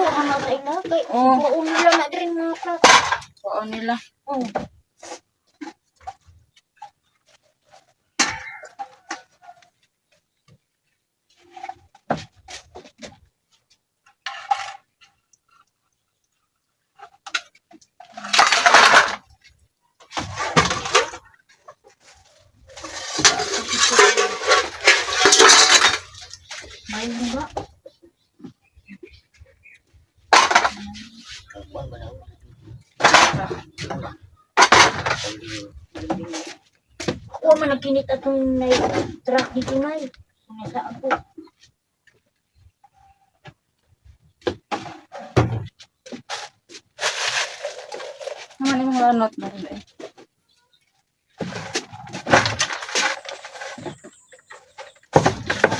ka na tayo na. Kay, Oh. baon nila na din mga plato. Kuon nila. Oh. May mga. Kawan ba na ako? Ako man nagkinit atong truck dito na eh. Nasa ako. Naman yung ranot na rin eh.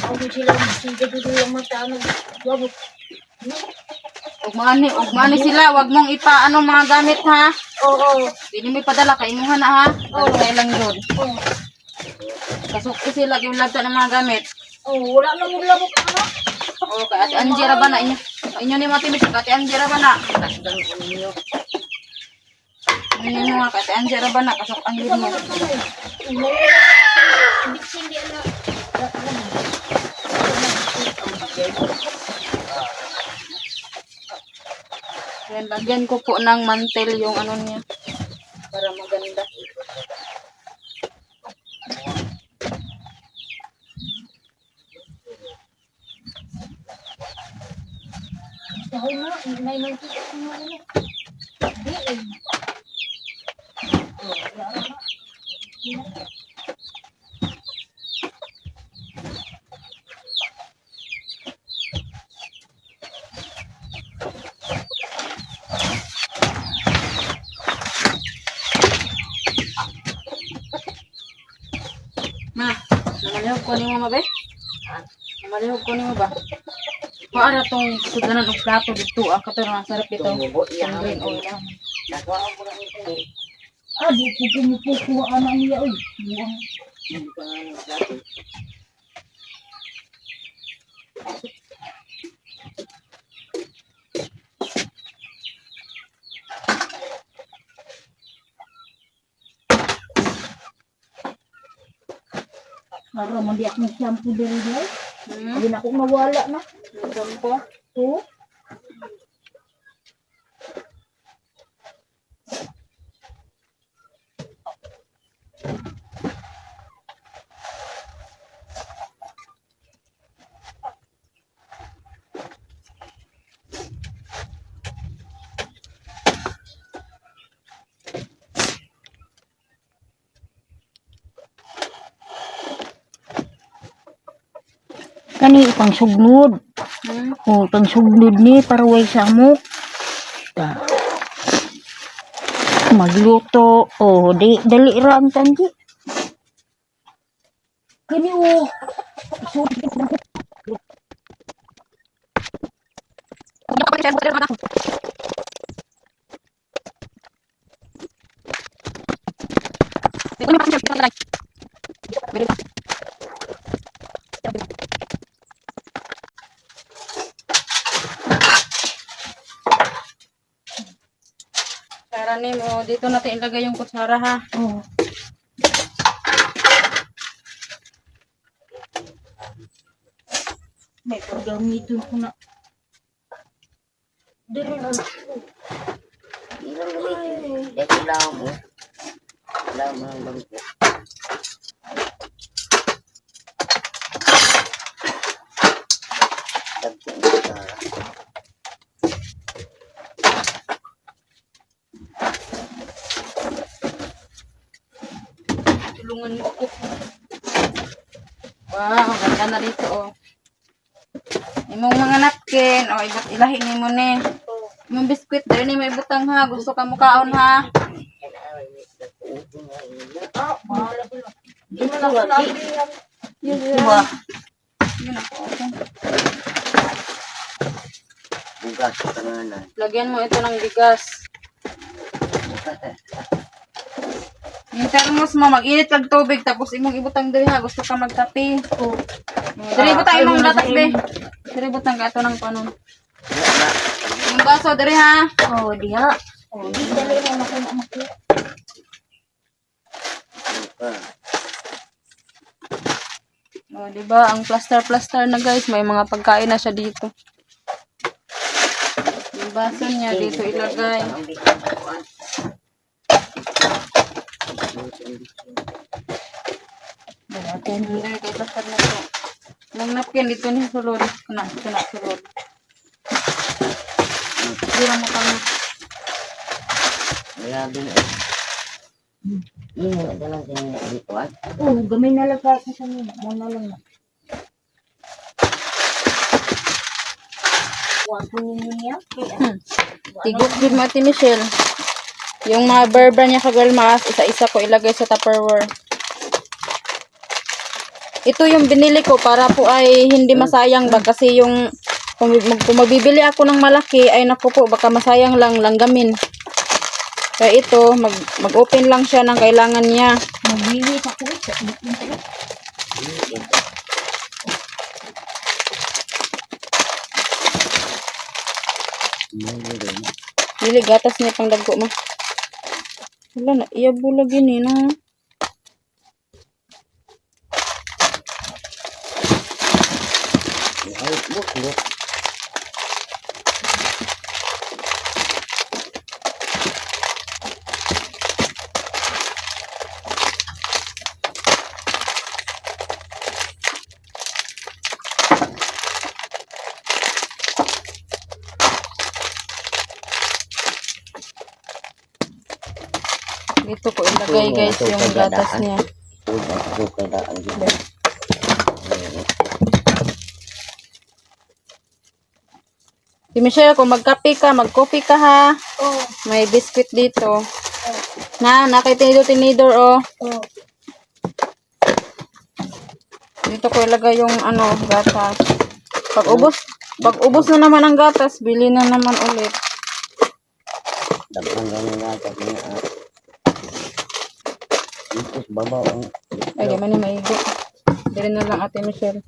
Ako sila sige dito yung mata ano. Wabot. Ugmani sila, wag mong ipaano mga gamit ha. Oo. Pili mo ipadala kay imuha na ha. Okay lang yun. Oo. Kasukti sila yung lagta ng mga gamit. Oo, wala na mo labot ano. O kay Ate Angie ra ba na inyo ni Mati Miss, kay Ate Angie ra ba na. Inyo nga kay Ate Angie ra ba na kasok ang yun mo. Hindi na. Then lagyan ko po ng mantel yung ano niya para maganda. Dahil na, may nagkita ko nga ano. Hindi eh. Ma, namalihog ko ni mo ba? Namalihog ko ni mo ba? Paara tong sudanan og plato dito, ang katarang sarap ito. Ang green oil lang. Ah, di ko pumupukuha na niya oy. Buwang. Para mo di akong shampoo diri diri. Hindi na ako mawala na. Nandun po. Oo. Kani ipang sugnod. Oh, pang sugnod ni para way sa mo. Magluto. Oh, di dali ra ang tangi. Kani oh. Kutsara ni mo, dito natin ilagay yung kutsara ha. Oh. May paggamitin ko na. Dili na. Ilang gamitin. Dahil kailangan mo. Kailangan mo ng gamit. Dagdag mo sa Tulungan mo ako. Wow, ang ganda na dito oh. Imong mga napkin, o ilahin ni mo ni. Imong biskwit, dahil ni may butang ha. Gusto ka mukaon ha. Di mo na ko na. Yun, Diba? Yun ako. Okay. Bugas sa kananan. Lagyan mo ito ng bigas. Yung thermos mo, mag-init kag tubig, tapos imong ibutang diri ha. Gusto ka magtapi. Oh. Diri butang imong latak be. Diri butang ka ito ng panon. Yung baso, diri ha. Oh, diha. Oh, di dali na ako na maki. O, diba? Ang plaster na guys, may mga pagkain na siya dito. Yung baso niya dito ilagay. Hindi kay plaster na to. Nang napkin dito ni sulod. Kana sulod. Dira mo kami. Grabe na. Yun nga dalang siya dito ay. Oo, gamay na lang kahit sa mga. Muna lang na. Huwag ko niya. Tigok din mo, Ate Michelle. Yung mga berber niya kagalmas, isa-isa ko ilagay sa Tupperware. Ito yung binili ko para po ay hindi masayang ba kasi yung kung magbibili ako ng malaki ay naku po baka masayang lang langgamin. Kaya ito mag-open lang siya ng kailangan niya. Magbili sa ko. Dili gatas niya pang dagko ma. Wala na iya bulag yun eh no. Ay, buk. Dito ko ilagay guys yung gatas niya. Udah suka daan gitu. Si Michelle, kung magkape ka, mag-coffee ka ha. Oo. May biscuit dito. Nakaitinidor oh. Oo. Dito ko ilagay yung ano, gatas. Pag ubos na naman ang gatas, bili na naman ulit. Dapat ganun natin niya. Ipos babaw ang Ay, di man ni maigo. Dili na lang Ate Michelle.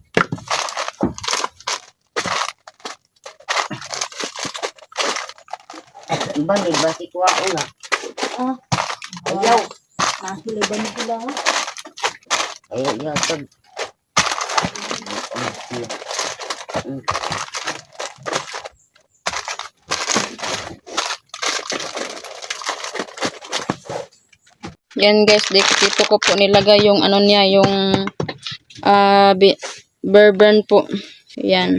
iba ni basi kuha ko na. Ah. Ayaw. Nasuliban na sila. Ayaw yatag. Yan guys, dito ko po nilagay yung ano niya, yung bourbon po. Yan.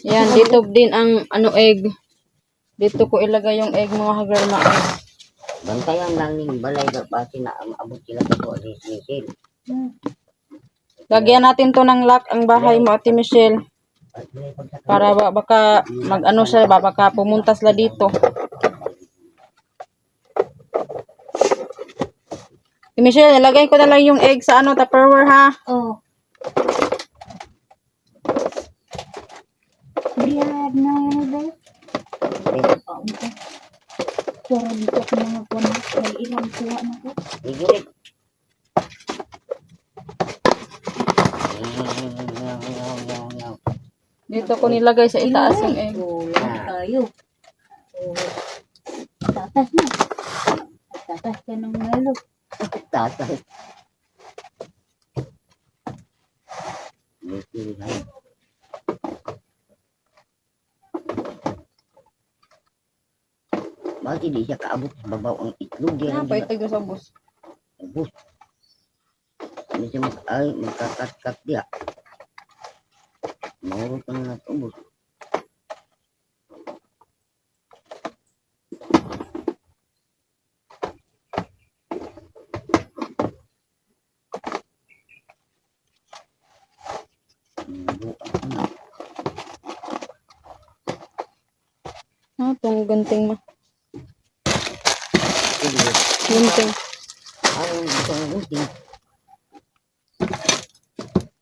Yan, dito din ang ano egg. Dito ko ilagay yung egg mga hagarma. Bantayan lang ning balay na pati na abot sila sa ko ni Michelle. Lagyan natin to ng lock ang bahay mo Ate Michelle. At may pagkakataon. Para baka mag-ano siya, baka pumunta sila dito. Ate Michelle, nilagay ko na lang yung egg sa ano, Tupperware ha. Oo. Riyad na yun ba? Pero dito ko mga kuwan. May ilang kuha na ko. Igirit. Dito ko nilagay sa itaas yung egg. Kulang tayo. Oo. Tatas na. Tatas ka ng melo. Tatay. Michelle. Bakit di siya kaabot sa babaw ang itlog yan? Napay tayo sa bus. Ubus. Hindi siya magkakat-kat dia. Mahurot ka na ubus. Itong gunting mo. Gunting.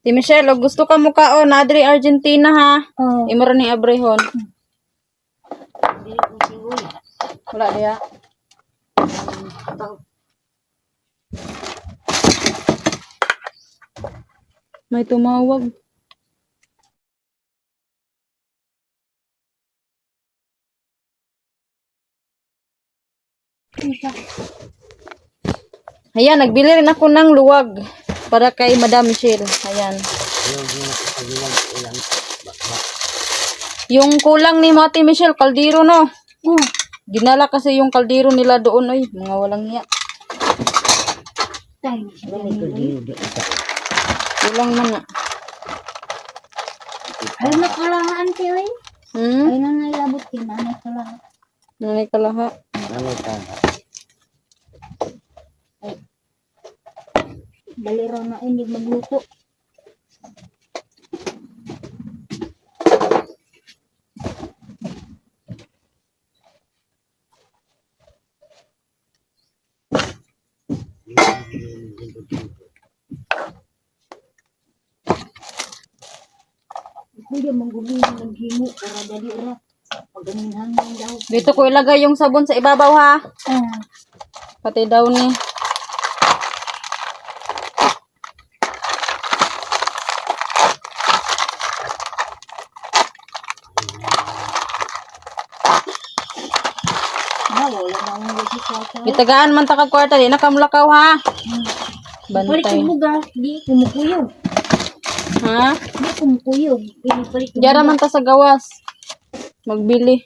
Si Michelle, oh, gusto ka mo ka na Adri Argentina ha. Oo. Imoro ni Abrehon. Wala dia. May tumawag. Ayan, nagbili rin ako ng luwag para kay Madam Michelle. Ayan. Yung kulang ni Ate Michelle, kaldero no. Dinala kasi yung kaldero nila doon. Ay, mga walang niya. Kulang man na. Ay, nakalahaan kayo eh. Hmm? Ay, nangayabot din. Nanay kalahaan. Nanay kalaha. Hindi man gumin naghimo para dali ra. Paganing hangin daw. Dito ko ilagay yung sabon sa ibabaw ha. Pati daw ni. Wala na ang wala sa. Itagaan man ta kag kwarta di na kamlakaw ha. Palit Bantay. mo ga, di kumukuyog. Ha? Di kumukuyog. Palit mo. Diara man ta sa gawas. Magbili.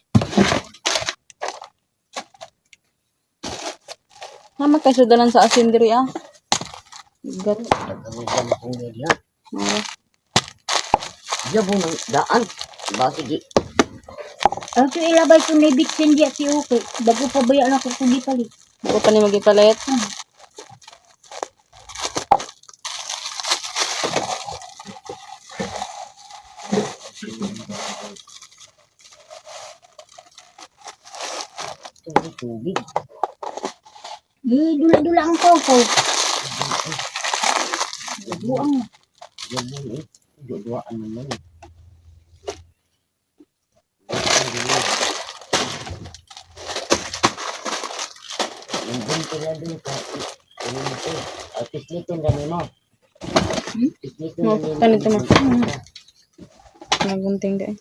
Ha magkasudalan sa asin diri ah. Gat. Nagkamutan kong nila. Oh. Diya po ng daan. Ba, sige. Ang ito ilabay ko na ibitsin diya si Uke. Bago pa ba yan ako kung di palit. Ako pa ni magipalit. Ito yung tubig. Di dula-dula ang koko. Buang na. Yan mo eh. Duduaan naman eh. Nandun ko na dun ka. Ano mo ito? Pislitin na mo. Pislitin na mo. Ganito mo. Nagunting dai.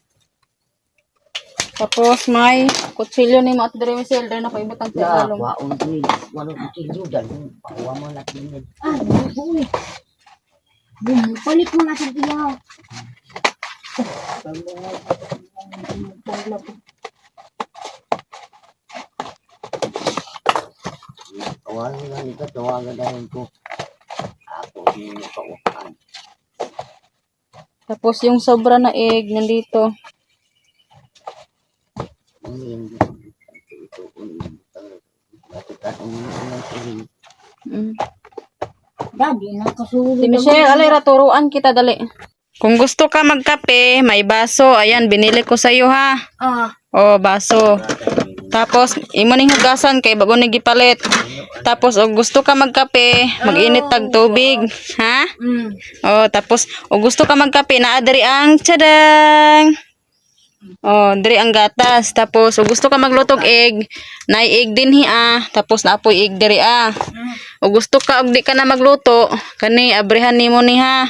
Tapos may kutsilyo ni mo at dire mi sel na ko ibutang sa Ya, ilong. waon ko yun. Wano ko tinyo. Dahil pakuha mo natin yun. Ah, buwi. Palit mo na sa iya. Tawagan na nito. Tawagan na rin ko. Ako yung nakaupan. Tapos yung sobra na egg nandito. Ano yung matikat ang mga siling. Mm. Daddy, nakasulit. Si Michelle, alay ra turuan kita dali. Kung gusto ka magkape, may baso. Ayan, binili ko sa iyo ha. Ah, O, baso. Tapos, imo ning hugasan kay bago ni gipalit. Tapos, o gusto ka magkape, mag-init tag tubig. Ha? O, tapos, o gusto ka magkape, naa diri ang tsadang. O, diri ang gatas. Tapos, o gusto ka maglutog egg, naay egg din hi. Tapos, naapoy egg diri O gusto ka, og di ka na magluto, kani, abrihan nimo ni ha.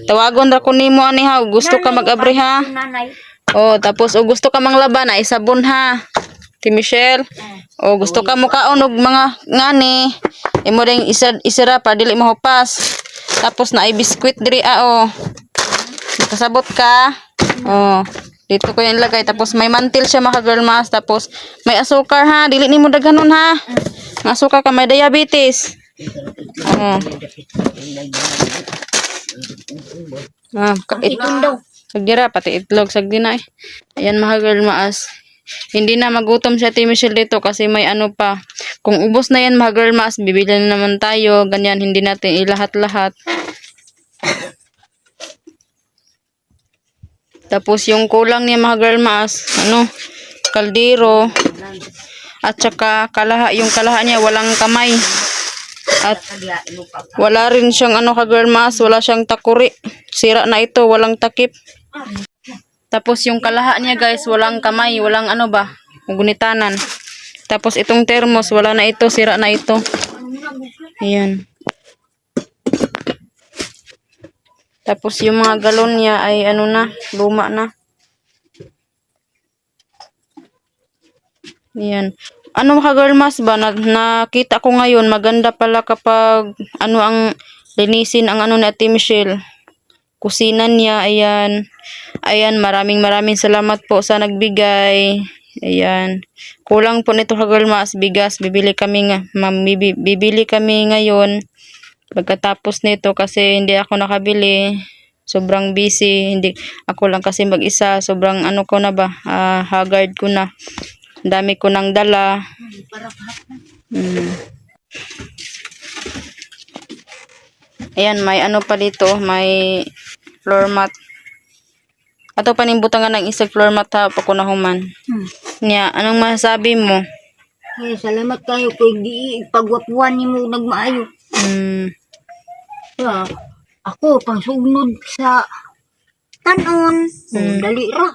Tawagon ra ko nimo ani ha, o gusto ka mag-abri ha. nanay. O, tapos, o gusto ka manglaban, ay sabon ha. Ti Michelle. O, gusto ka mukaon og mga ngani. Imo ding isira para dili mahupas. Tapos, na ay biskwit diri o. Nakasabot ka. O, dito ko yung ilagay. Tapos, may mantil siya mga girl mas. Tapos, may asukar ha. Dili nimo daghanon ha. May asukar ka, may diabetes. O. Itong daw. Sagdira, pati itlog, sagdina eh. Ayan mga girl maas. Hindi na magutom siya Ate Michelle dito kasi may ano pa. Kung ubos na yan mga girl maas, bibili na naman tayo. Ganyan, hindi natin ilahat-lahat. Tapos yung kulang niya mga girl maas, ano, kaldero. At saka yung kalaha niya walang kamay. At wala rin siyang ano ka girl maas, wala siyang takuri. Sira na ito, walang takip. Tapos yung kalaha niya guys, walang kamay, walang ano ba, gunitanan. Tapos itong thermos, wala na ito, sira na ito. Ayan. Tapos yung mga galon niya ay ano na, luma na. Ayan. Ano ka girl mas ba, nakita ko ngayon, maganda pala kapag ano ang linisin ang ano ni Ate Michelle. Kusinan niya, ayan. Ayan, maraming salamat po sa nagbigay. Ayan. Kulang po nito girl mas bigas. Bibili kami ngayon. Pagkatapos nito kasi hindi ako nakabili. Sobrang busy. Hindi ako lang kasi mag-isa. Sobrang ano ko na ba? Haggard ko na. Ang dami ko nang dala. Ayan, may ano pa dito. May floor mat. Ato panimbutangan ng isang floor mat ha, pakunahuman. Nya, anong masasabi mo? Ay, salamat kayo kay di pagwapuan nimo nagmaayo. Hmm, Ako pang sugnod sa tanon. Hmm. Dali ra.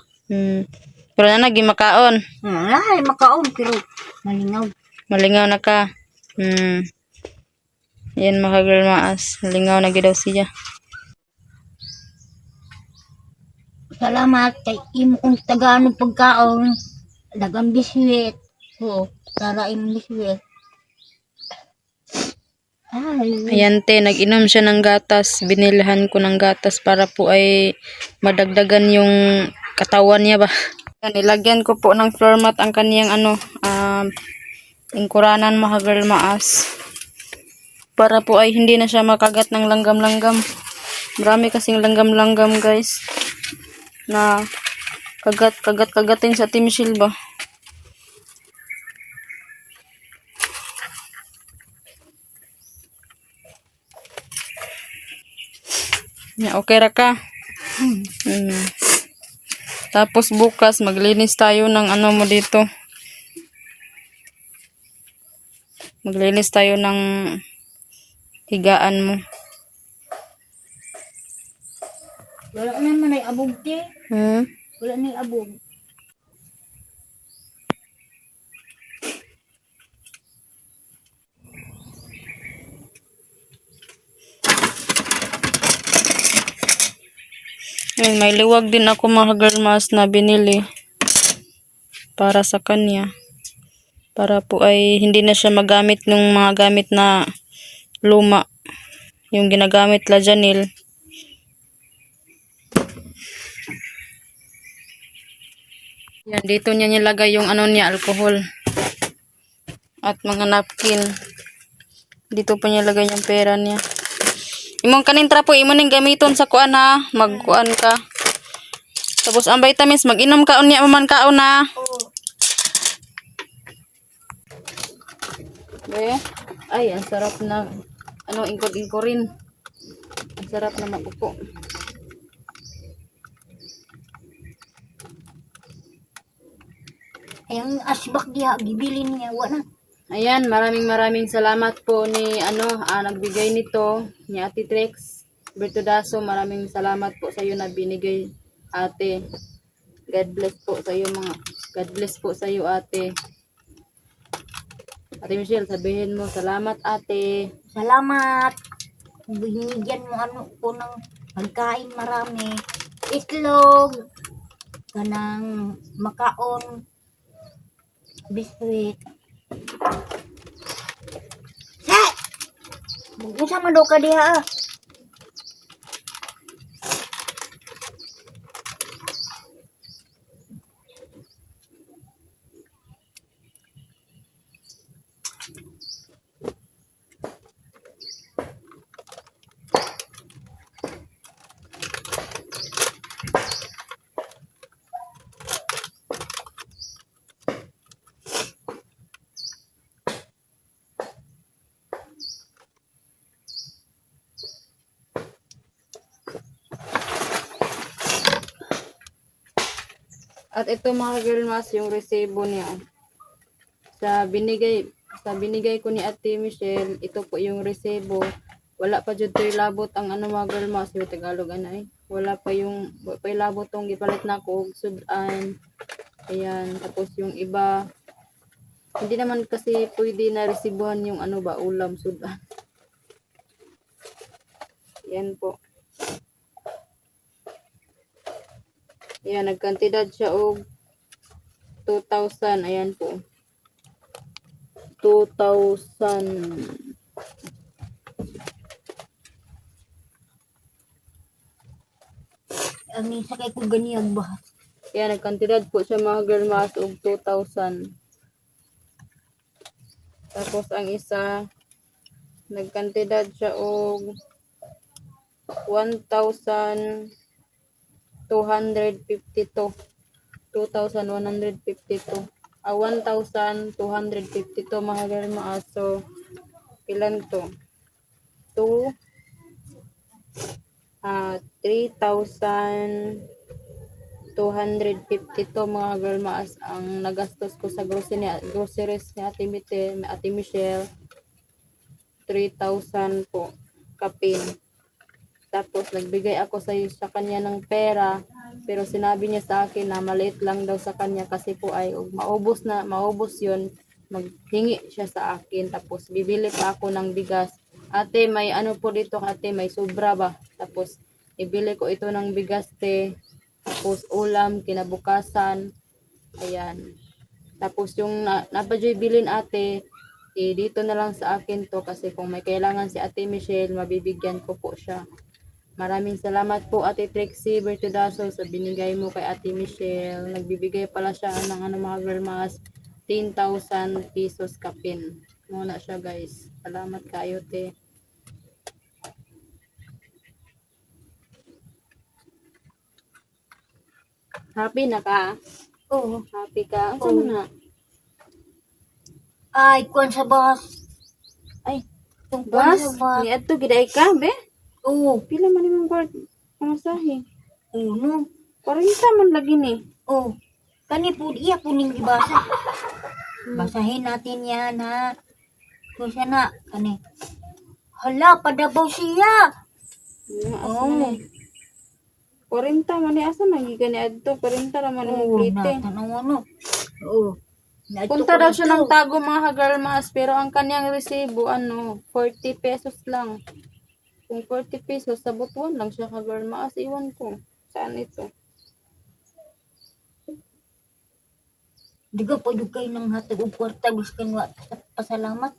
Pero na nagi makaon. Ay, makaon, pero malingaw. Malingaw na ka. Yan mga girl maas. Malingaw na gid daw siya. Salamat kay imo kong tagaan ng pagkaon. Dagang biswit. Oo, para imong biswit. Ay, Ayan te, nag-inom siya ng gatas. Binilhan ko ng gatas para po ay madagdagan yung katawan niya ba. Yan, nilagyan ko po ng floor mat ang kaniyang ingkuranan mga girl maas. Para po ay hindi na siya makagat ng langgam-langgam. Marami kasing langgam-langgam guys. Na kagatin sa Ate Michelle ba. Ya, okay ra ka. Tapos bukas maglinis tayo ng ano mo dito. Maglinis tayo ng higaan mo. wala naman ay abog te. Wala na abog. Ayun, may liwag din ako mga girl mask na binili para sa kanya. Para po ay hindi na siya magamit ng mga gamit na luma. Yung ginagamit la Janil. Yan, dito niya nilagay yung ano niya, alcohol. At mga napkin. Dito pa niya lagay yung pera niya. Imong kanintra po, imo ning gamiton sa kuan ha. Magkuan ka. Tapos ang vitamins, mag-inom ka unya man kaon na. Be, ay, ang sarap na, ingkod-ingkorin. Ang sarap na magupo. Ay, ang asbak diha, gibilin niya, wala. Ayan, maraming salamat po ni nagbigay nito ni Ate Trex Bertudaso. Maraming salamat po sa iyo na binigay, Ate. God bless po sa iyo God bless po sa iyo, Ate. Ate Michelle, sabihin mo salamat, Ate. Salamat. Binigyan mo ano ko ng pagkain marami. Itlog. Kanang makaon. Biskuit. Set! Bugusa mo daw ka diha. At ito mga girl mas, yung resibo niya. Sa binigay ko ni Ate Michelle, ito po yung resibo. Wala pa jud to'y labot ang mga girl mas, yung Tagalog anay. Wala pa yung labot tong gipalit na ko og sudan. Ayan, tapos yung iba hindi naman kasi pwede na resibuhan yung ulam sudan. Yan po. Ayan, nagkantidad siya og 2,000. Ayan po. 2,000. Ang isa kay ko ganiyang ba? Ayan, nagkantidad po siya mga girl mas og 2,000. Tapos ang isa, nagkantidad siya og 1,252. 2,152. 1,252 mga girl mas. So, ilan to? 3,252 mga girl mas ang nagastos ko sa groceries ni Ate Michelle. 3,000 po kapin. Tapos nagbigay ako sa kanya ng pera. Pero sinabi niya sa akin na maliit lang daw sa kanya kasi po ay maubos yun, maghingi siya sa akin. Tapos bibili pa ako ng bigas. Ate, may ano po dito ate, may sobra ba? Tapos ibili ko ito ng bigas te. Tapos ulam, kinabukasan. Ayan. Tapos yung napadyo'y bilin ate, dito na lang sa akin to kasi kung may kailangan si Ate Michelle, mabibigyan ko po siya. Maraming salamat po Ate Trixie Bertudaso sa binigay mo kay Ate Michelle. Nagbibigay pala siya ng mga girl mas 10,000 pesos kapin. Muna siya guys. Salamat kayo te. Happy na ka? Oo. Happy ka? Ang sama na? Ay, kuwan sa bus. Ay, Tungkol bas? sa bus. Ni adto giday ka, be? Oo. Pila man imong guard? Pamasahe. Uno. 40 man lagi ni. Oo. Kani po, iya po ning ibasa. Basahin natin yan, ha? Kung siya na, kani. Hala, padabaw siya. Asa man eh. 40 man ni asa man gikan ni adto 40 ra man imong Oo, plite. natanaw ano. Oo. Punta daw siya ng tago mga kagarmas pero ang kanyang resibo 40 pesos lang. Kung 40 pesos sa butuan lang siya kagarmas iwan ko. Saan ito? Di ka pwede kayo ng hatag o kwarta gusto kanwa pasalamat.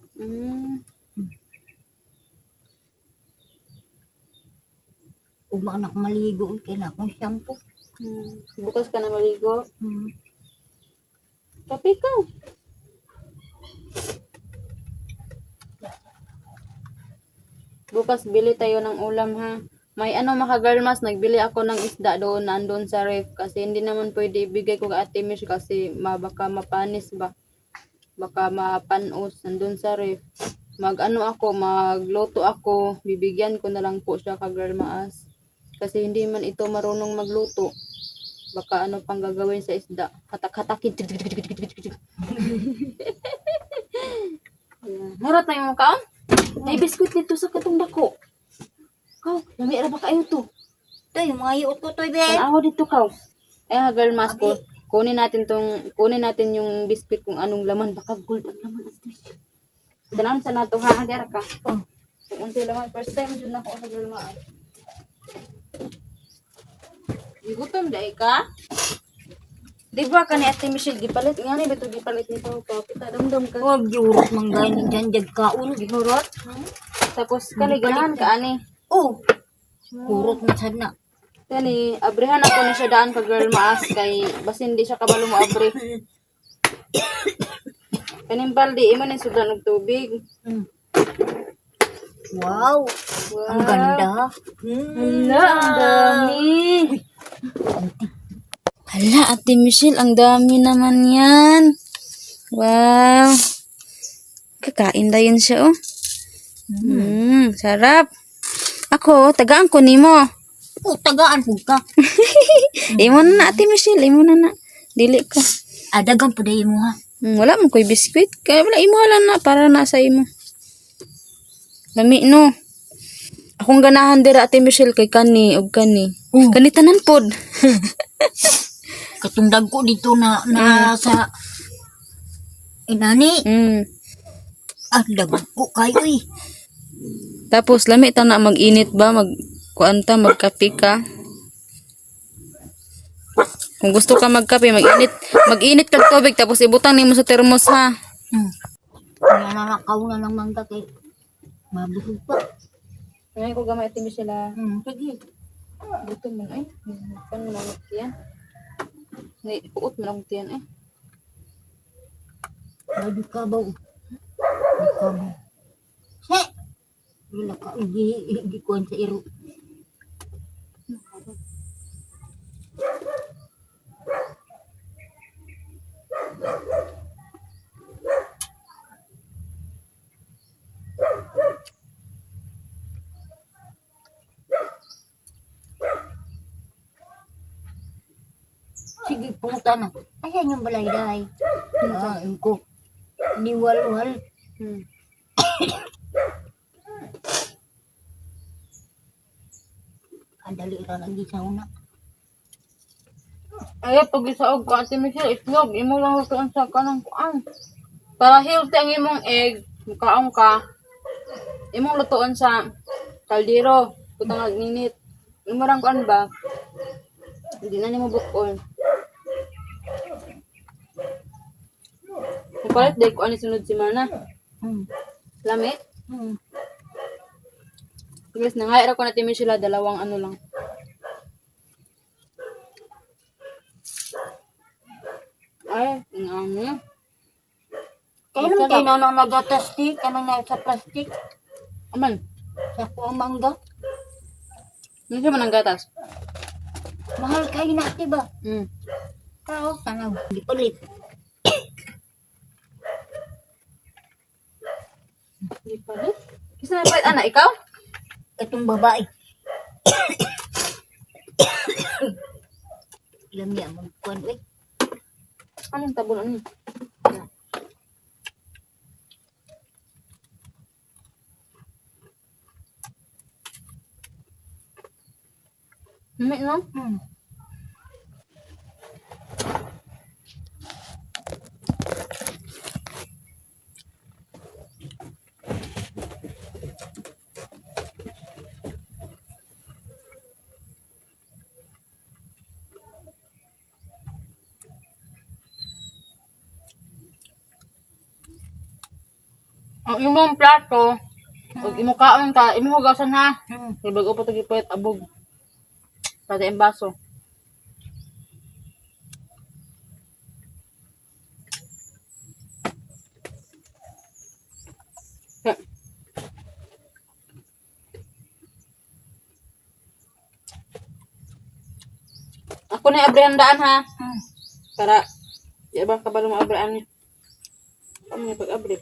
Kung anak maligo, kaya na akong shampoo. Bukas ka na maligo. Hmm. Kape ka. Bukas bili tayo ng ulam ha. May mga garmas, nagbili ako ng isda doon, nandun sa ref. Kasi hindi naman pwede ibigay ko kay Ate Mish kasi baka mapanis ba. Baka mapanos, nandun sa ref. Magluto ako, bibigyan ko na lang po siya kagarmaas. Kasi hindi man ito marunong magluto. Baka pang gagawin sa isda. Hatak-hatakin. Murat na yung kaon? May biskuit dito sa katong dako. Kaw, lami ra ba kayo to? Ito yung mga iot ko to, Ben. Tanawa dito kaw. Girl mas ko. Kunin natin yung biskuit kung anong laman. Baka gold ang laman. Tanam sa nato ha, dera ka. Kung unti laman, first time dyan ako sa girl mas. Gutom dahil ka? Di ba ka ni Ate Michelle gipalit? Nga ni, beto gipalit nito. Kapita, damdam ka. Huwag yurot mang ganin dyan, jag kaon. Gihurot. Tapos kaligahan ka ani. Oh, kurot na sana. Kani, abrihan ako ni siya daan ka girl maas kay basin di siya kabalo mo abri. Kaning baldi imo ni sudan og tubig. Wow, ang ganda. Hala, ang dami. Hala, Ate Michelle, ang dami naman yan. Wow. Kakain na yun siya, oh. Sarap. Ako, tagaan ko nimo. Oh, tagaan po ka. Imo na na, Ate Michelle, imo na na. Dili ka. Adagan po dahil mo ha. Wala mo ko'y biskuit. Kaya wala, imo lang na, para na sa imo. Lami, no. Akong ganahan dira, Ate Michelle, kay kani, og kani. Kani tanan pod. Katundag ko dito na sa inani. Dagan ko kayo eh. Tapos, lami ta na mag-init ba? Kuanta, magkape ka. Kung gusto ka magkape, mag-init kag tubig, tapos ibutang nimo sa termos, ha? Nanakaw na ng mangga kay mabusog pa. Ngayon ko gamay, Ate Michelle, ha? Sige. Dito man, ay. Paano naman yan? Puot mo lang tiyan, eh. Lagi ka ba? He! Wala ka, hindi ko sa iro. Sige, pumunta na. Ayan yung balayday. Kain ko. Niwal-wal. Ang dali ra lagi sa una. Ay, pag isaog ka, Ate Michelle, itlog, imo lang lutuan sa kanang kuan. Para healthy ang imong egg, kaong ka, imong lutuan sa kaldero, putang agninit. Imo rang kuan ba? Hindi na nimo bukon. Kapalit day ko ani sunod semana. Lamit? Guys, nangaira ko na Ate Michelle, dalawang ano lang. Ay, ang ano. Kailan kayo na nang nag-plastic? Anong na sa plastic? Aman, Sa kuang mangga? hindi siya man ang gatas. Mahal kayo na, diba? Kao, kanang di palit. Hindi pa rin. Kisa na pa, anak, ikaw? Itong babae. Ilam niya, magkuhan, uy. Anong tabon ano? Hindi no? Ang imong plato, ug imo kaon ka, imo hugasan ha. Ibag upo to gipet abog. Pati ang baso. Yeah. Ako na abrihandaan ha. Para di ba kabalo mo abrihan ni. Kamo ni pag-abri.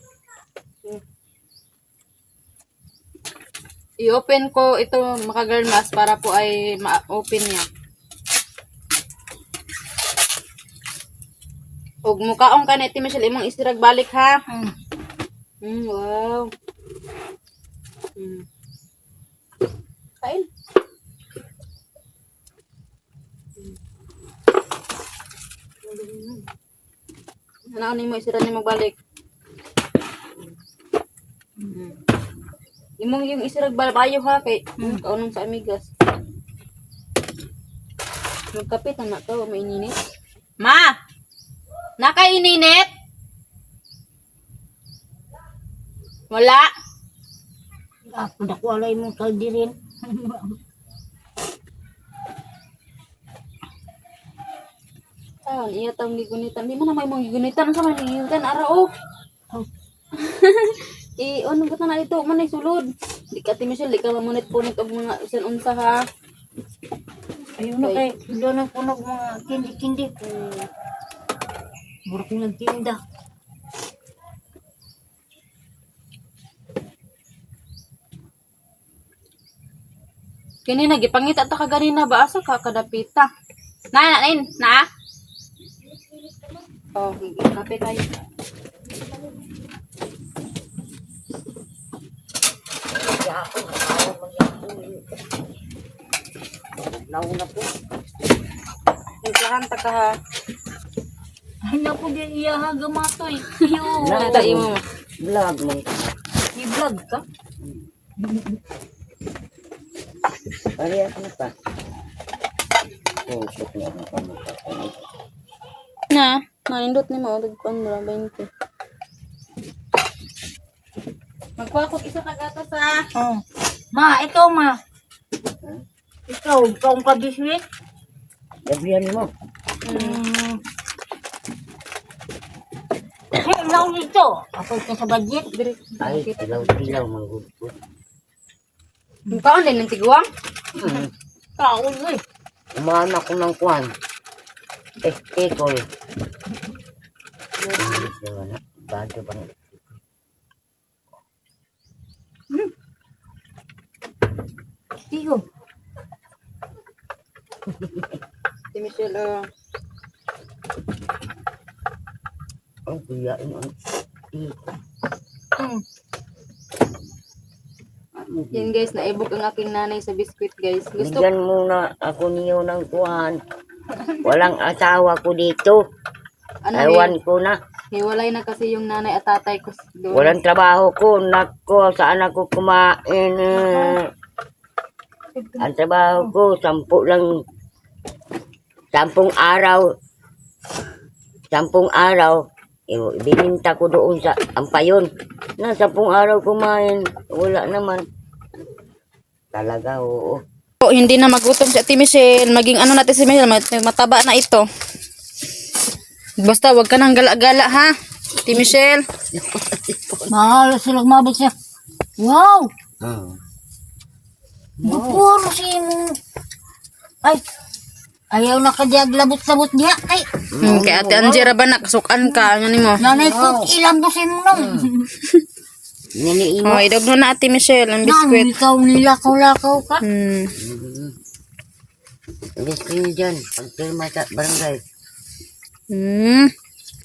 I-open ko ito mga-girl mask para po ay ma-open niya. Ug mukaong ka na Ate Michelle, imong istirag balik ha. Wow. Kain. Ano ni mo istirag ni magbalik. Imong yung isirag balabayo ha kay kaunong sa amigas. Magkapit na to, maininit. Ma! Nakaininit? Wala. Ako nakuwalay mong kaldirin. Iya tang gigunitan. Di man na may mong gigunitan sa man gigunitan ara oh. Ano ba na ito? Manay sulod. Di ka Ate Michelle, di ka mamunit-punit og mga isan unsa ha. Ayun na kay, doon ang punog mga kindi-kindi. Mura ko nagtinda. Kini nagipangita ta ka ganina ba asa ka kadapita. Na. Oh, kape tayo. Nauna po. Iklahan ta ka ha. Ay, naku din iya ha, gamatoy. Iyo. Nata imo. Vlog mo. I-vlog ka? Parehas na pa. Oh, shit na ang pamukha. Na, naindot ni mo dagpan mo 20. Magkuha ko isa ka gatas ha. Oh. Ma, ikaw ma. Ikaw ang kabiswit. Gabriel mo. Hey, ilaw nito. Ako ka sa budget. Ay, tilaw-tilaw manggugod. Kaon din ng tiguang. Kaon eh. Umahan ako ng kwan. Tekol. Bado ba na? Tiyo. Ate Michelle, Ang kuyain ang tiko. Yan guys, naibok ang aking nanay sa biskwit guys. Gusto Bigyan muna ako niyo ng kuhan. Walang asawa ko dito. ano Ewan ko na. hiwalay na kasi yung nanay at tatay ko doon. Walang trabaho ko. Nako, saan ako kumain? Ang trabaho ko, 10 araw. 10 araw. Bininta ko doon sa Ampayon. Na 10 araw kumain. Wala naman. Talaga, oo. O, hindi na magutom si Ate Michelle. Maging ano natin si Michelle, mataba na ito. Basta wag ka nang gala-gala ha. Ate Michelle. Mahal sila mabot siya. Wow! Hmm. Bukuro si mo. Ay, ayaw na kadyag labot-labot niya. Ay, Kay Ate Angela ba nakasukan ka? Ano ni mo? nanay ko, ilang kasi mo nang. Niniin Oh, mo. idog mo na Ate Michelle ang Nang, biskwit. ikaw nilakaw-lakaw ka. Alis kayo dyan. Pagpirma sa barangay.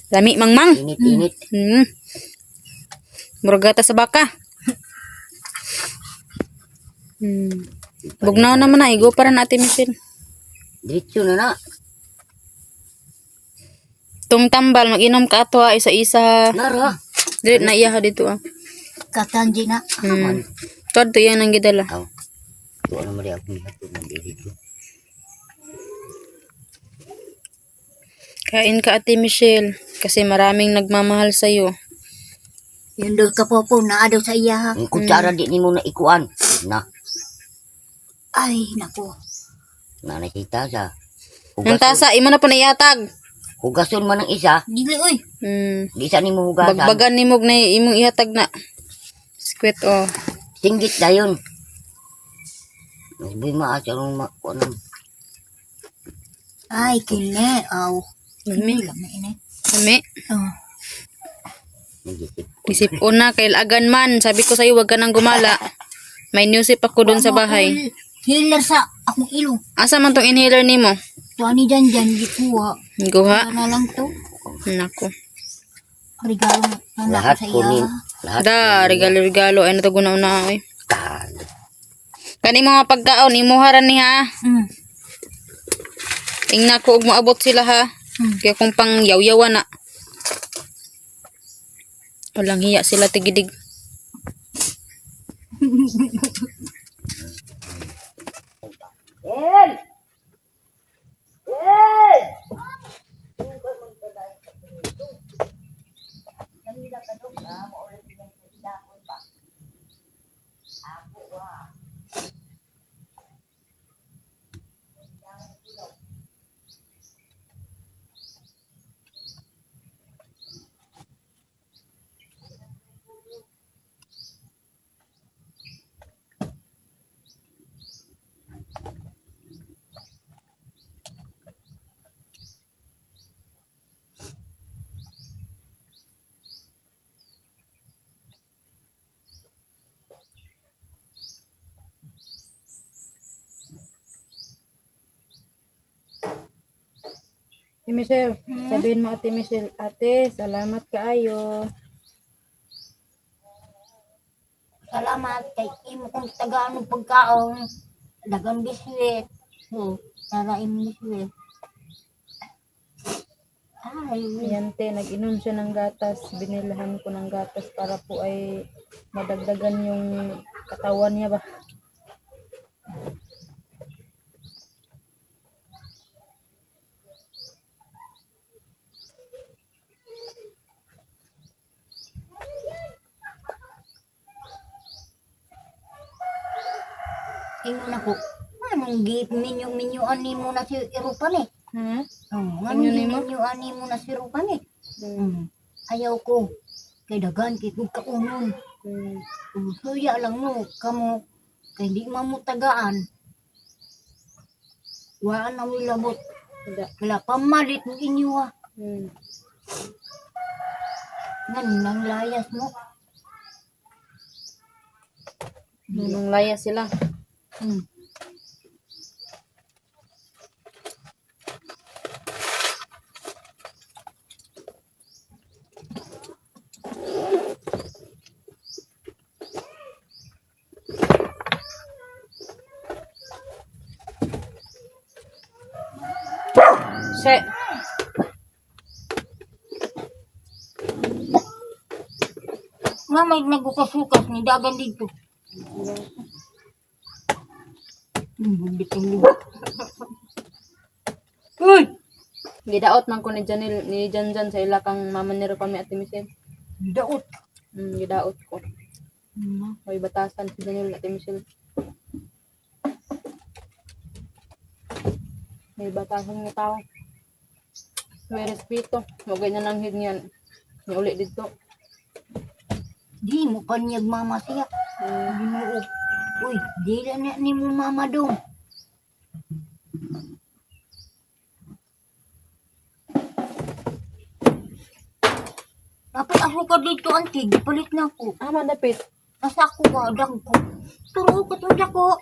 Lami mangmang. Init-init. Muragata sa baka. Bugnaw naman na, igo para na Ate Michelle. Diretso na na. Tung tambal, mag-inom ka ato ha, isa-isa. Nara. Dili na iya ha dito ah. Katanji na. Tuwad to yan ang gidala. Aw. Tuwa na mali ako nila. Dito. Kain ka Ate Michelle, kasi maraming nagmamahal sa'yo. Yung daw kapopo na daw sa iya ha. Ang kutsara di ni mo na ikuan. Na. Ay, nako. Na nakita sa. Ang tasa, imo na po na ihatag. Hugason man ang isa. Dili, uy. Di isa ni mo hugasan. Bagbagan ni mog na imong ihatag na. Squid oh. Singgit na yun. Sabi maasya nung makuanam. Ay, kine. Aw. Lami. Lami ini. Lami. Oh. Nagisip. Isipon na, kay lagan man. Sabi ko sa'yo, wag ka nang gumala. May newsip ako doon sa bahay. Healer sa akong ilong. Asa man tong inhaler nimo? Tuwa ni dyan, gikuha. Guha. Ano na lang to? Nako. Regalo na Lahat sa kunin. iya. Lahat. Da, regalo-regalo. Ay, nataguna-una eh. Tal. Kani mga pagkaon, imuharan ni ha. Ingna ko, ug maabot sila ha. Kaya kung pang yaw-yawa na. Walang hiya sila tigidig. Ate Michelle, sabihin mo Ate Michelle, ate, salamat kaayo. Salamat kay imo kong tagaan ng pagkaon. Dagang biswit. Tara imo biswit. Ay, Yan te, nag-inom siya ng gatas. Binilahan ko ng gatas para po ay madagdagan yung katawan niya ba. tingnan ako. Anong gip minyo-minyoan ni mo na si Irupan eh. Ha? Anong minyo-minyoan ni mo na si Irupan eh. Ayaw ko. Kay dagan kay kung kaunon. Suya lang no, kamo kay di mamutagaan. Waan na milabot. Kala pamalit mo inyo ha. Ngan nang layas mo. Nung laya sila. Se. Mama, nagukasukas ni dagan dito. Uy! Gidaot man ko ni Janjan sa ila kang mama ni kami Ate Michelle. Daot. Gidaot ko. May batasan si Janil Ate Michelle. May batasan ng tao. May respeto. Huwag ganyan lang hid niyan. Niya uli dito. Di mo kanyag mama siya. Ginoo. Uy, di na ni mo mama dong. Dapat ako ka dito, auntie. Palit na ako. Madapit. Nasa ako ka, dag ko. Turo ko to dako.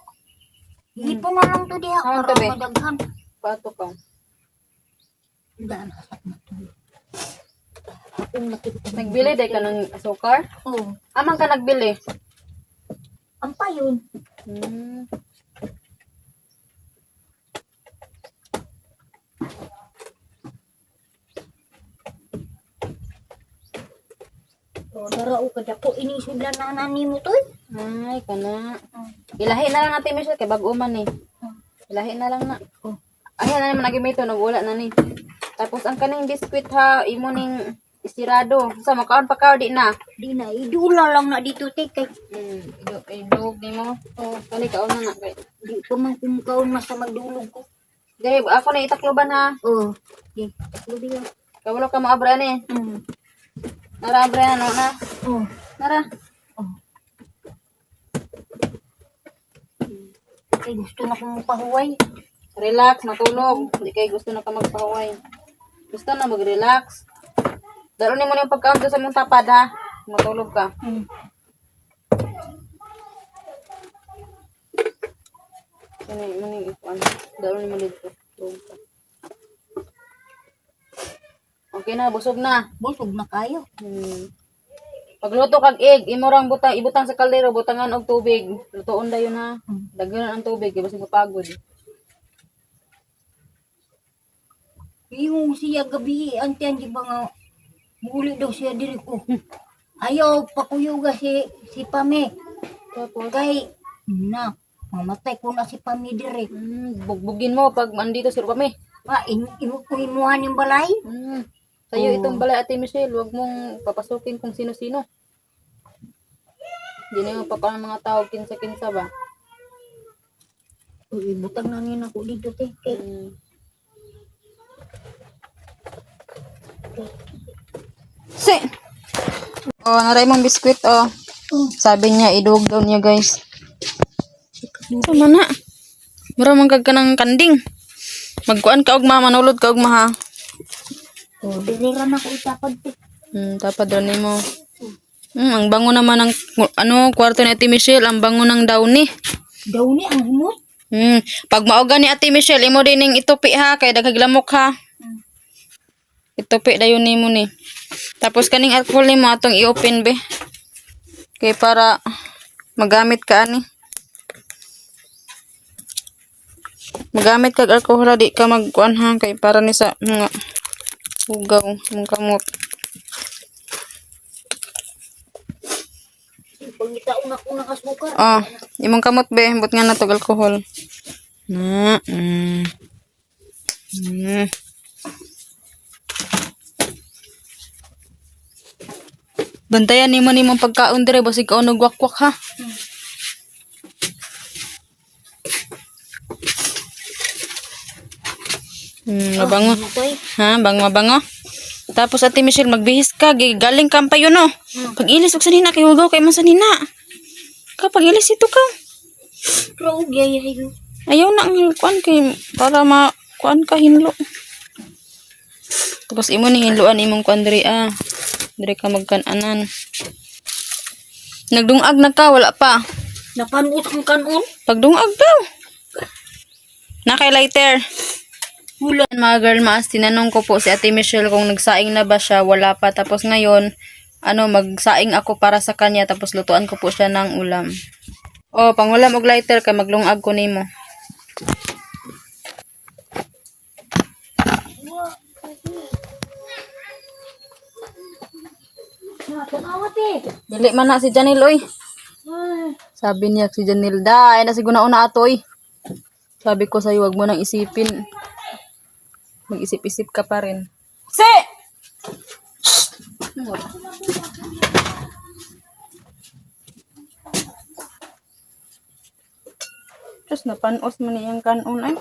Ipon na lang to diha. Ang Para tabi. madaghan. Pato ka. Daan asak na to. Akong nakita. Nagbili day ka ng asukar? Oo. Amang ka nagbili? Ang pa yun. O, darao ka dako. Inisudlan na nani mo to. Ay, kana. Ilahi na lang natin, Michelle, kay bago man eh. Ilahi na lang na. Ay, na naman nagimito, nagwala na ni. Tapos ang kaning biskwit ha, imo ning istirado. Sa makaon pa ka, di na. Di na, idula lang na dito, te. Kay, Idog ni mo. Kani kaon na na. Kay. di ko man kumakaon masa magdulog ko. Dahil ako na itakloban ha. Oo. Okay. Lubi lang. Kawalo ka maabra ni. Mm. Nara abra na, no na. Oo. Nara. Kay gusto na kong pahuway. Relax, matulog. Hindi kay gusto na ka magpahuway. Gusto na mag-relax. Daron ni mo na yung pagkaon doon sa mong tapad ha. Matulog ka. Kani mo ni ikuan. Daron ni mo dito. Tulog ka. Okay na, busog na. Busog na kayo. Pagluto kag egg, imo rang butang ibutang sa kaldero, butangan og tubig. Lutoon dayon ha. Daghan ang tubig, kay basig mapagod. Yung siya gabi, antiyan di ba nga, muli daw siya diri ko. Ayaw, pakuyuga si Pame. Tapos, Kay, na, mamatay ko na si Pame diri. bugbugin mo pag andito sir kami. Imuhan yung balay. Sa'yo itong balay Ate Michelle, huwag mong papasukin kung sino-sino. Hindi na yung pagkaon ng mga tao, kinsa-kinsa ba? Uy, butang na niya ako dito, te. Kay, Si! Oh, naray mong biskwit, oh. Sabi niya, idog daw niya, guys. Tama na. Mura mong ka ng kanding. Magkuan ka og mama, nulod ka og maha. diliran ako itapad, te. Tapad daw ni mo. Ang bango naman ng, kwarto ni Ate Michelle, ang bango ng downy. Daw ni ang humot. Pag mauga ni Ate Michelle, imo din ning itupi ha, kay daghaglamok ha. Itupi dayon nimo ni. Tapos kaning alcohol nimo atong i-open be. Kay para magamit ka ani. Magamit kag alcohol di ka magkuan ha, kay para ni sa mga ugaw mong kamot. Pagitaon ako nakasukar. Imong kamot be, but nga na tog alcohol. Na. Bantayan nimo nimong pagkaon dire basig ka nagwakwak ha. Mabango. Ha, bango. Tapos Ate Michelle magbihis ka, galing ka pa yun no. Pag ilis og sanina kay hugaw kay man sanina. Kapag ilis ito ka. Pero yayayo. Ayaw na ang kuan kay para kuan ka hinlo. Tapos imo ni hinluan imong kuan diri Diri ka magkananan. Nagdungag na ka, wala pa. Nakanut ang kanon. Pagdungag daw. Na kay lighter. Hulan mga girl maas, tinanong ko po si Ate Michelle kung nagsaing na ba siya, wala pa. Tapos ngayon, magsaing ako para sa kanya, tapos lutuan ko po siya ng ulam. Pangulam og lighter kay maglungag ko nimo. Tumawat eh. Dili man na si Janil, oy. Sabi niya si Janil, ay na siguna una atoy. Sabi ko sa'yo, wag mo nang isipin. Mag-isip-isip ka pa rin. Si! Tapos napanos mo niyang kanon ay.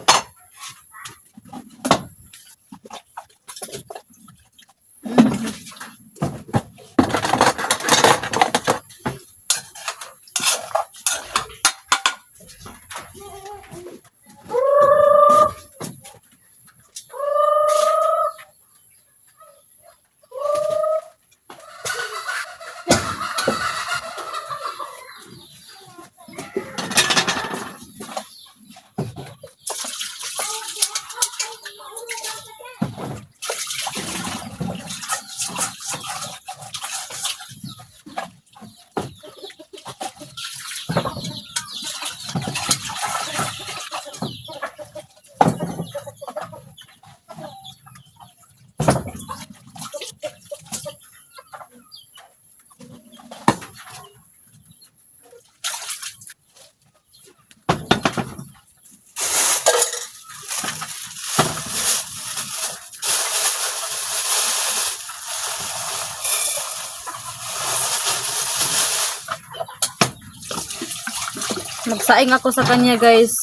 Nagsaing ako sa kanya, guys.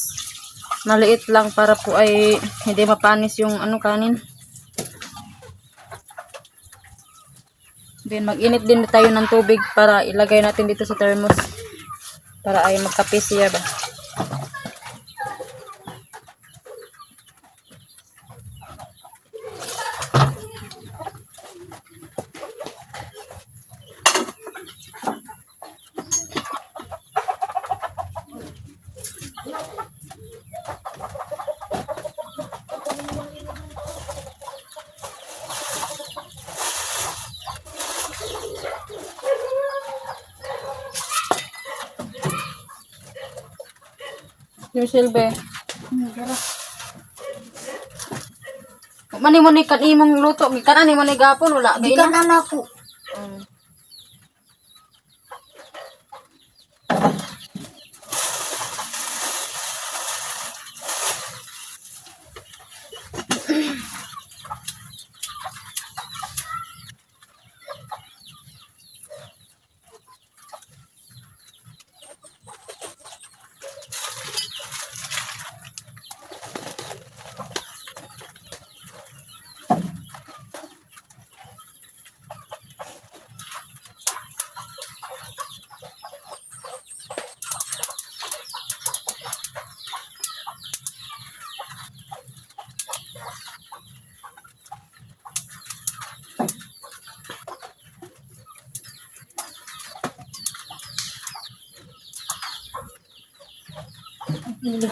Maliit lang para po ay hindi mapanis yung ano kanin. Then mag-init din tayo ng tubig para ilagay natin dito sa thermos. Para ay magkape siya ba. Yung silbe. Mani mo ni kan imong luto, kanan ni mo ni gapon wala Di gay ka na. na po.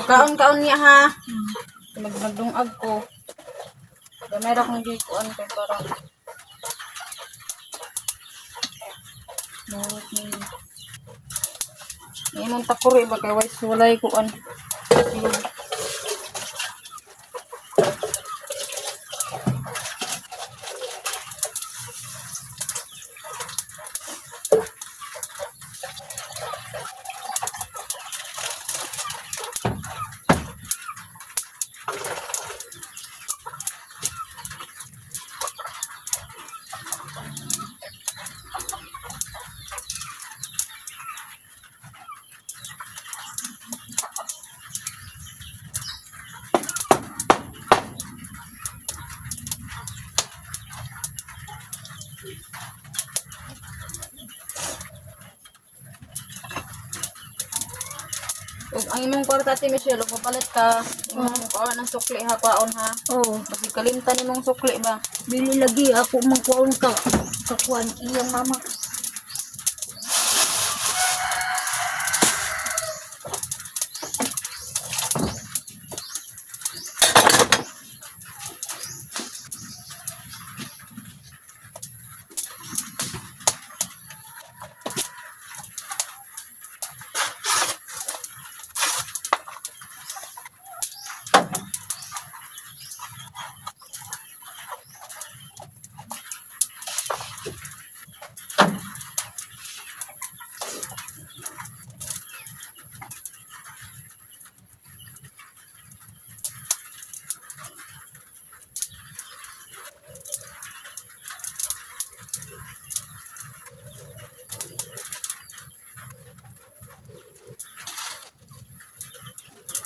Kaon-kaon niya ha. Magdungag ko. Gamay ra kong gikuan kay parang ni mong takuri ba kay wais walay kuan. Ug ang imong kwarta ti Michelle, ug mapalit ka kuan ng sukli ha, kwaon ha. Oo. Kasi kalimtan nimong sukli ba. Bili lagi ako magkuhan ka. Kakuhan iyang mama.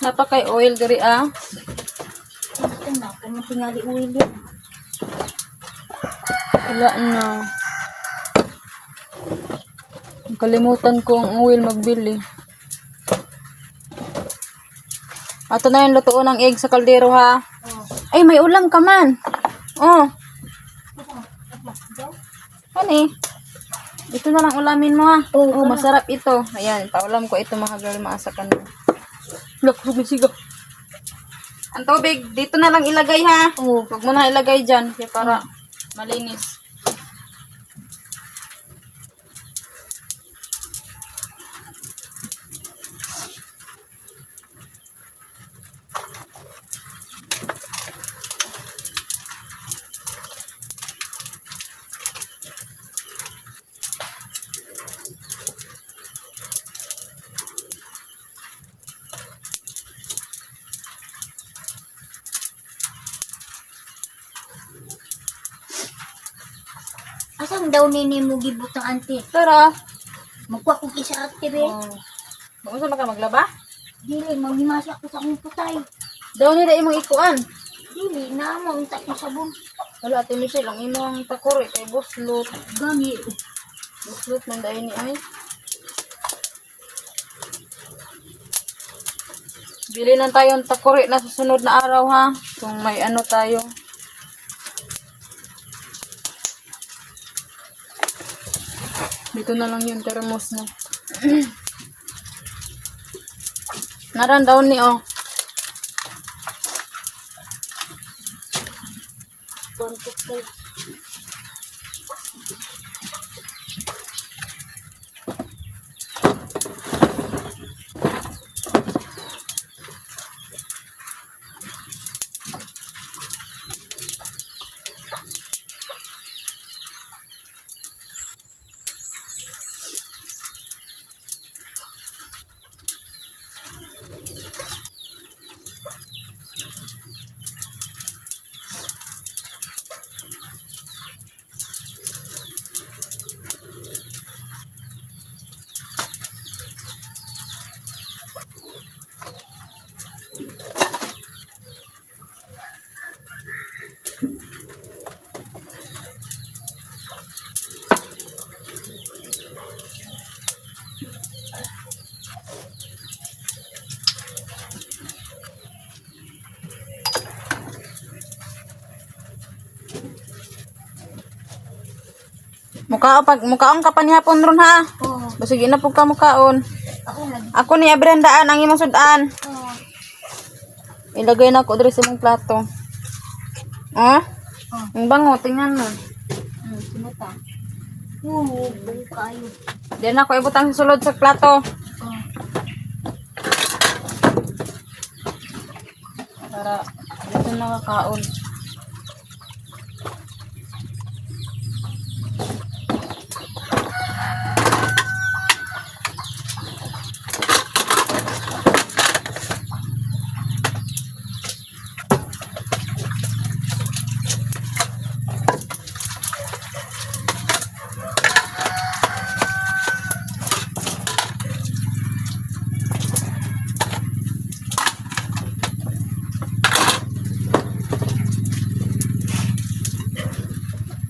Napakay oil diri ah. Ito na, kung tingali uwi yun. Wala na. Kalimutan ko ang oil magbili. Ato na yung lutoon ng egg sa kaldero ha. Ay, may ulam ka man. Oh. Ano eh? Ito na lang ulamin mo ha. Oh, masarap ito. Ayan, paulam ko ito mga girl. Maasakan mo. Look, rumisigaw. Ang tubig, dito na lang ilagay ha. Huwag mo na ilagay dyan. Kaya para malinis. Asan daw nini mo gibutang ante? Tara. Magkuha kong isa ate be. Oh. Gusto na ka maglaba? Dili, maghimasak ko sa akong putay. Daw nila imong ikuan. Dili, na mo, untak na sabon. Wala, Ate Michelle, ang imong takuri kay buslot. Gani. Buslot man dahil ni ay. Bili lang tayong takuri na susunod na araw ha. Kung may ano tayo. Dito na lang yung termos na. Naran daw ni oh. Kontok kayo. Mukaon ka pa ni hapon ron ha. Oo. Basig na pug ka mukaon. Ako lagi. Ako ni abrandaan ang imong sudan. Oo. Ilagay na ko diri sa imong plato. Oh? Oh. Ang bango, tingnan mo. Sinuta. Oo, buo kayo. Diyan ako ibutang sa sulod sa plato. Oo. Para dito nakakaon.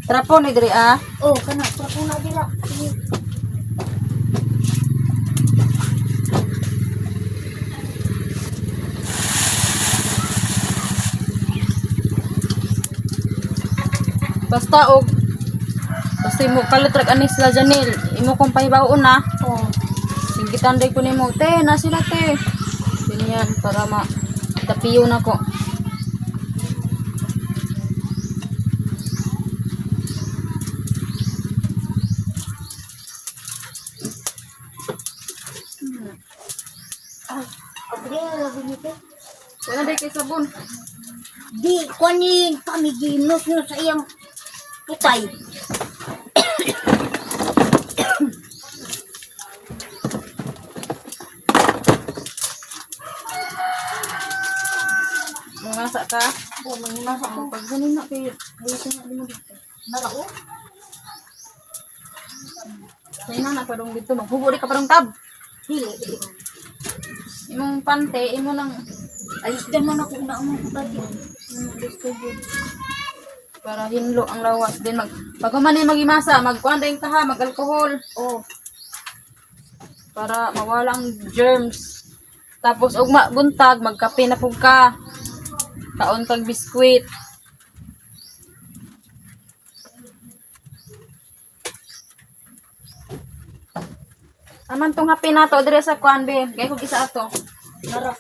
Trapo ni diri ah. Oh, kana pa ko na dila. Sige. Basta imo kalutrag ani sila Janil. Imo kong pahibaon na. Oo. Singkitan day ko nimo, te, na sila te. Ganyan para tapiyo na ko. Abre lagi nito. Wala day kay sabon. Di kunin kami ginos no sa iyang putay. Mangasa ka. Oh, manginasa ko. Pag ganun na kay ayusin na din mo dito. Narao. Kaya na padong dito maghubo di ka padong tab. Dili. Imong pante, imo lang Ayos din man ako na among pati. distribute. Para hinlo ang lawas. Then pag man ay magimasa, magkuhan din ka ha, mag-alcohol. Oh, Para mawala ang germs. Tapos ugma buntag, magkape na pug ka. Kaon kag biskwit. Aman tong happy nato dire sa kuan be. Gay kog isa ato. nara.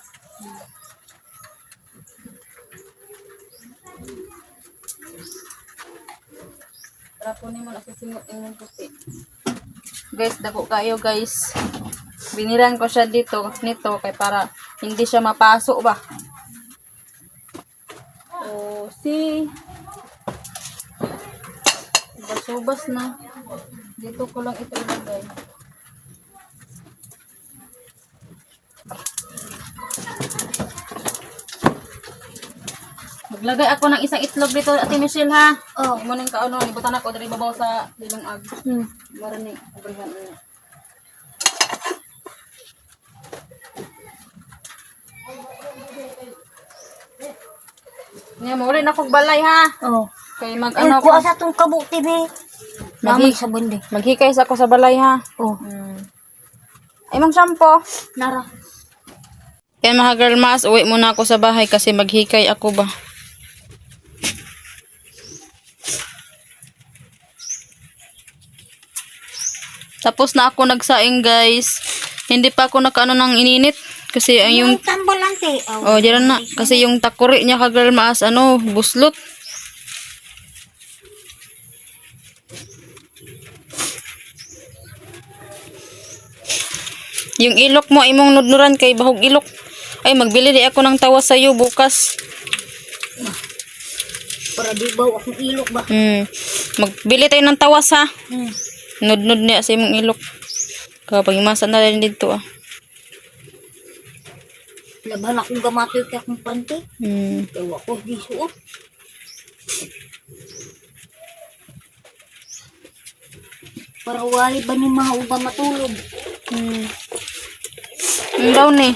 Para kunin mo na sa singot imong puti. Guys, dako kayo guys. Binilan ko siya dito, nito, kay para hindi siya mapasok ba. Oh, see. Subas na. Dito ko lang ito ilagay. Maglagay ako ng isang itlog dito, Ate Michelle ha. Oh. Imo ning kaano, ibutan ako diri babaw sa dilong ag. Mara ni abrihan niya. Nya mo rin ako balay ha. Oh. Kay mag Ay, ano kuha ko, sa tong kabuti be. Naman sa bundi. maghikay sa ako sa balay ha. Oh, Ay mong shampoo. nara. Kaya mga girl mas, uwi muna ako sa bahay kasi maghikay ako ba. Tapos na ako nagsaing guys. Hindi pa ako nakaano ng ininit. Kasi ang yung, tambol lang te. oh diyan na. Kasi yung takuri niya ka girl mas, ano, buslot. Yung ilok mo, imong nudnuran kay bahog ilok. Ay, magbili di ako ng tawas sa'yo bukas. Para di baw akong ilok ba. Magbili tayo ng tawas ha. Hmm. Nudnud niya sa imong ilok. Kapag imasa na rin dito ah. Laban akong gamatil kay akong pante. Hmm. Ewa ko di suot. Para wali ba ni mga uba matulog? Ang daw ni.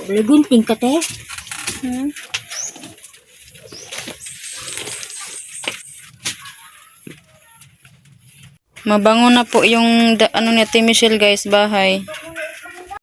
Lagunting ka te. Mabango na po yung ano ni Ate Michelle guys, bahay.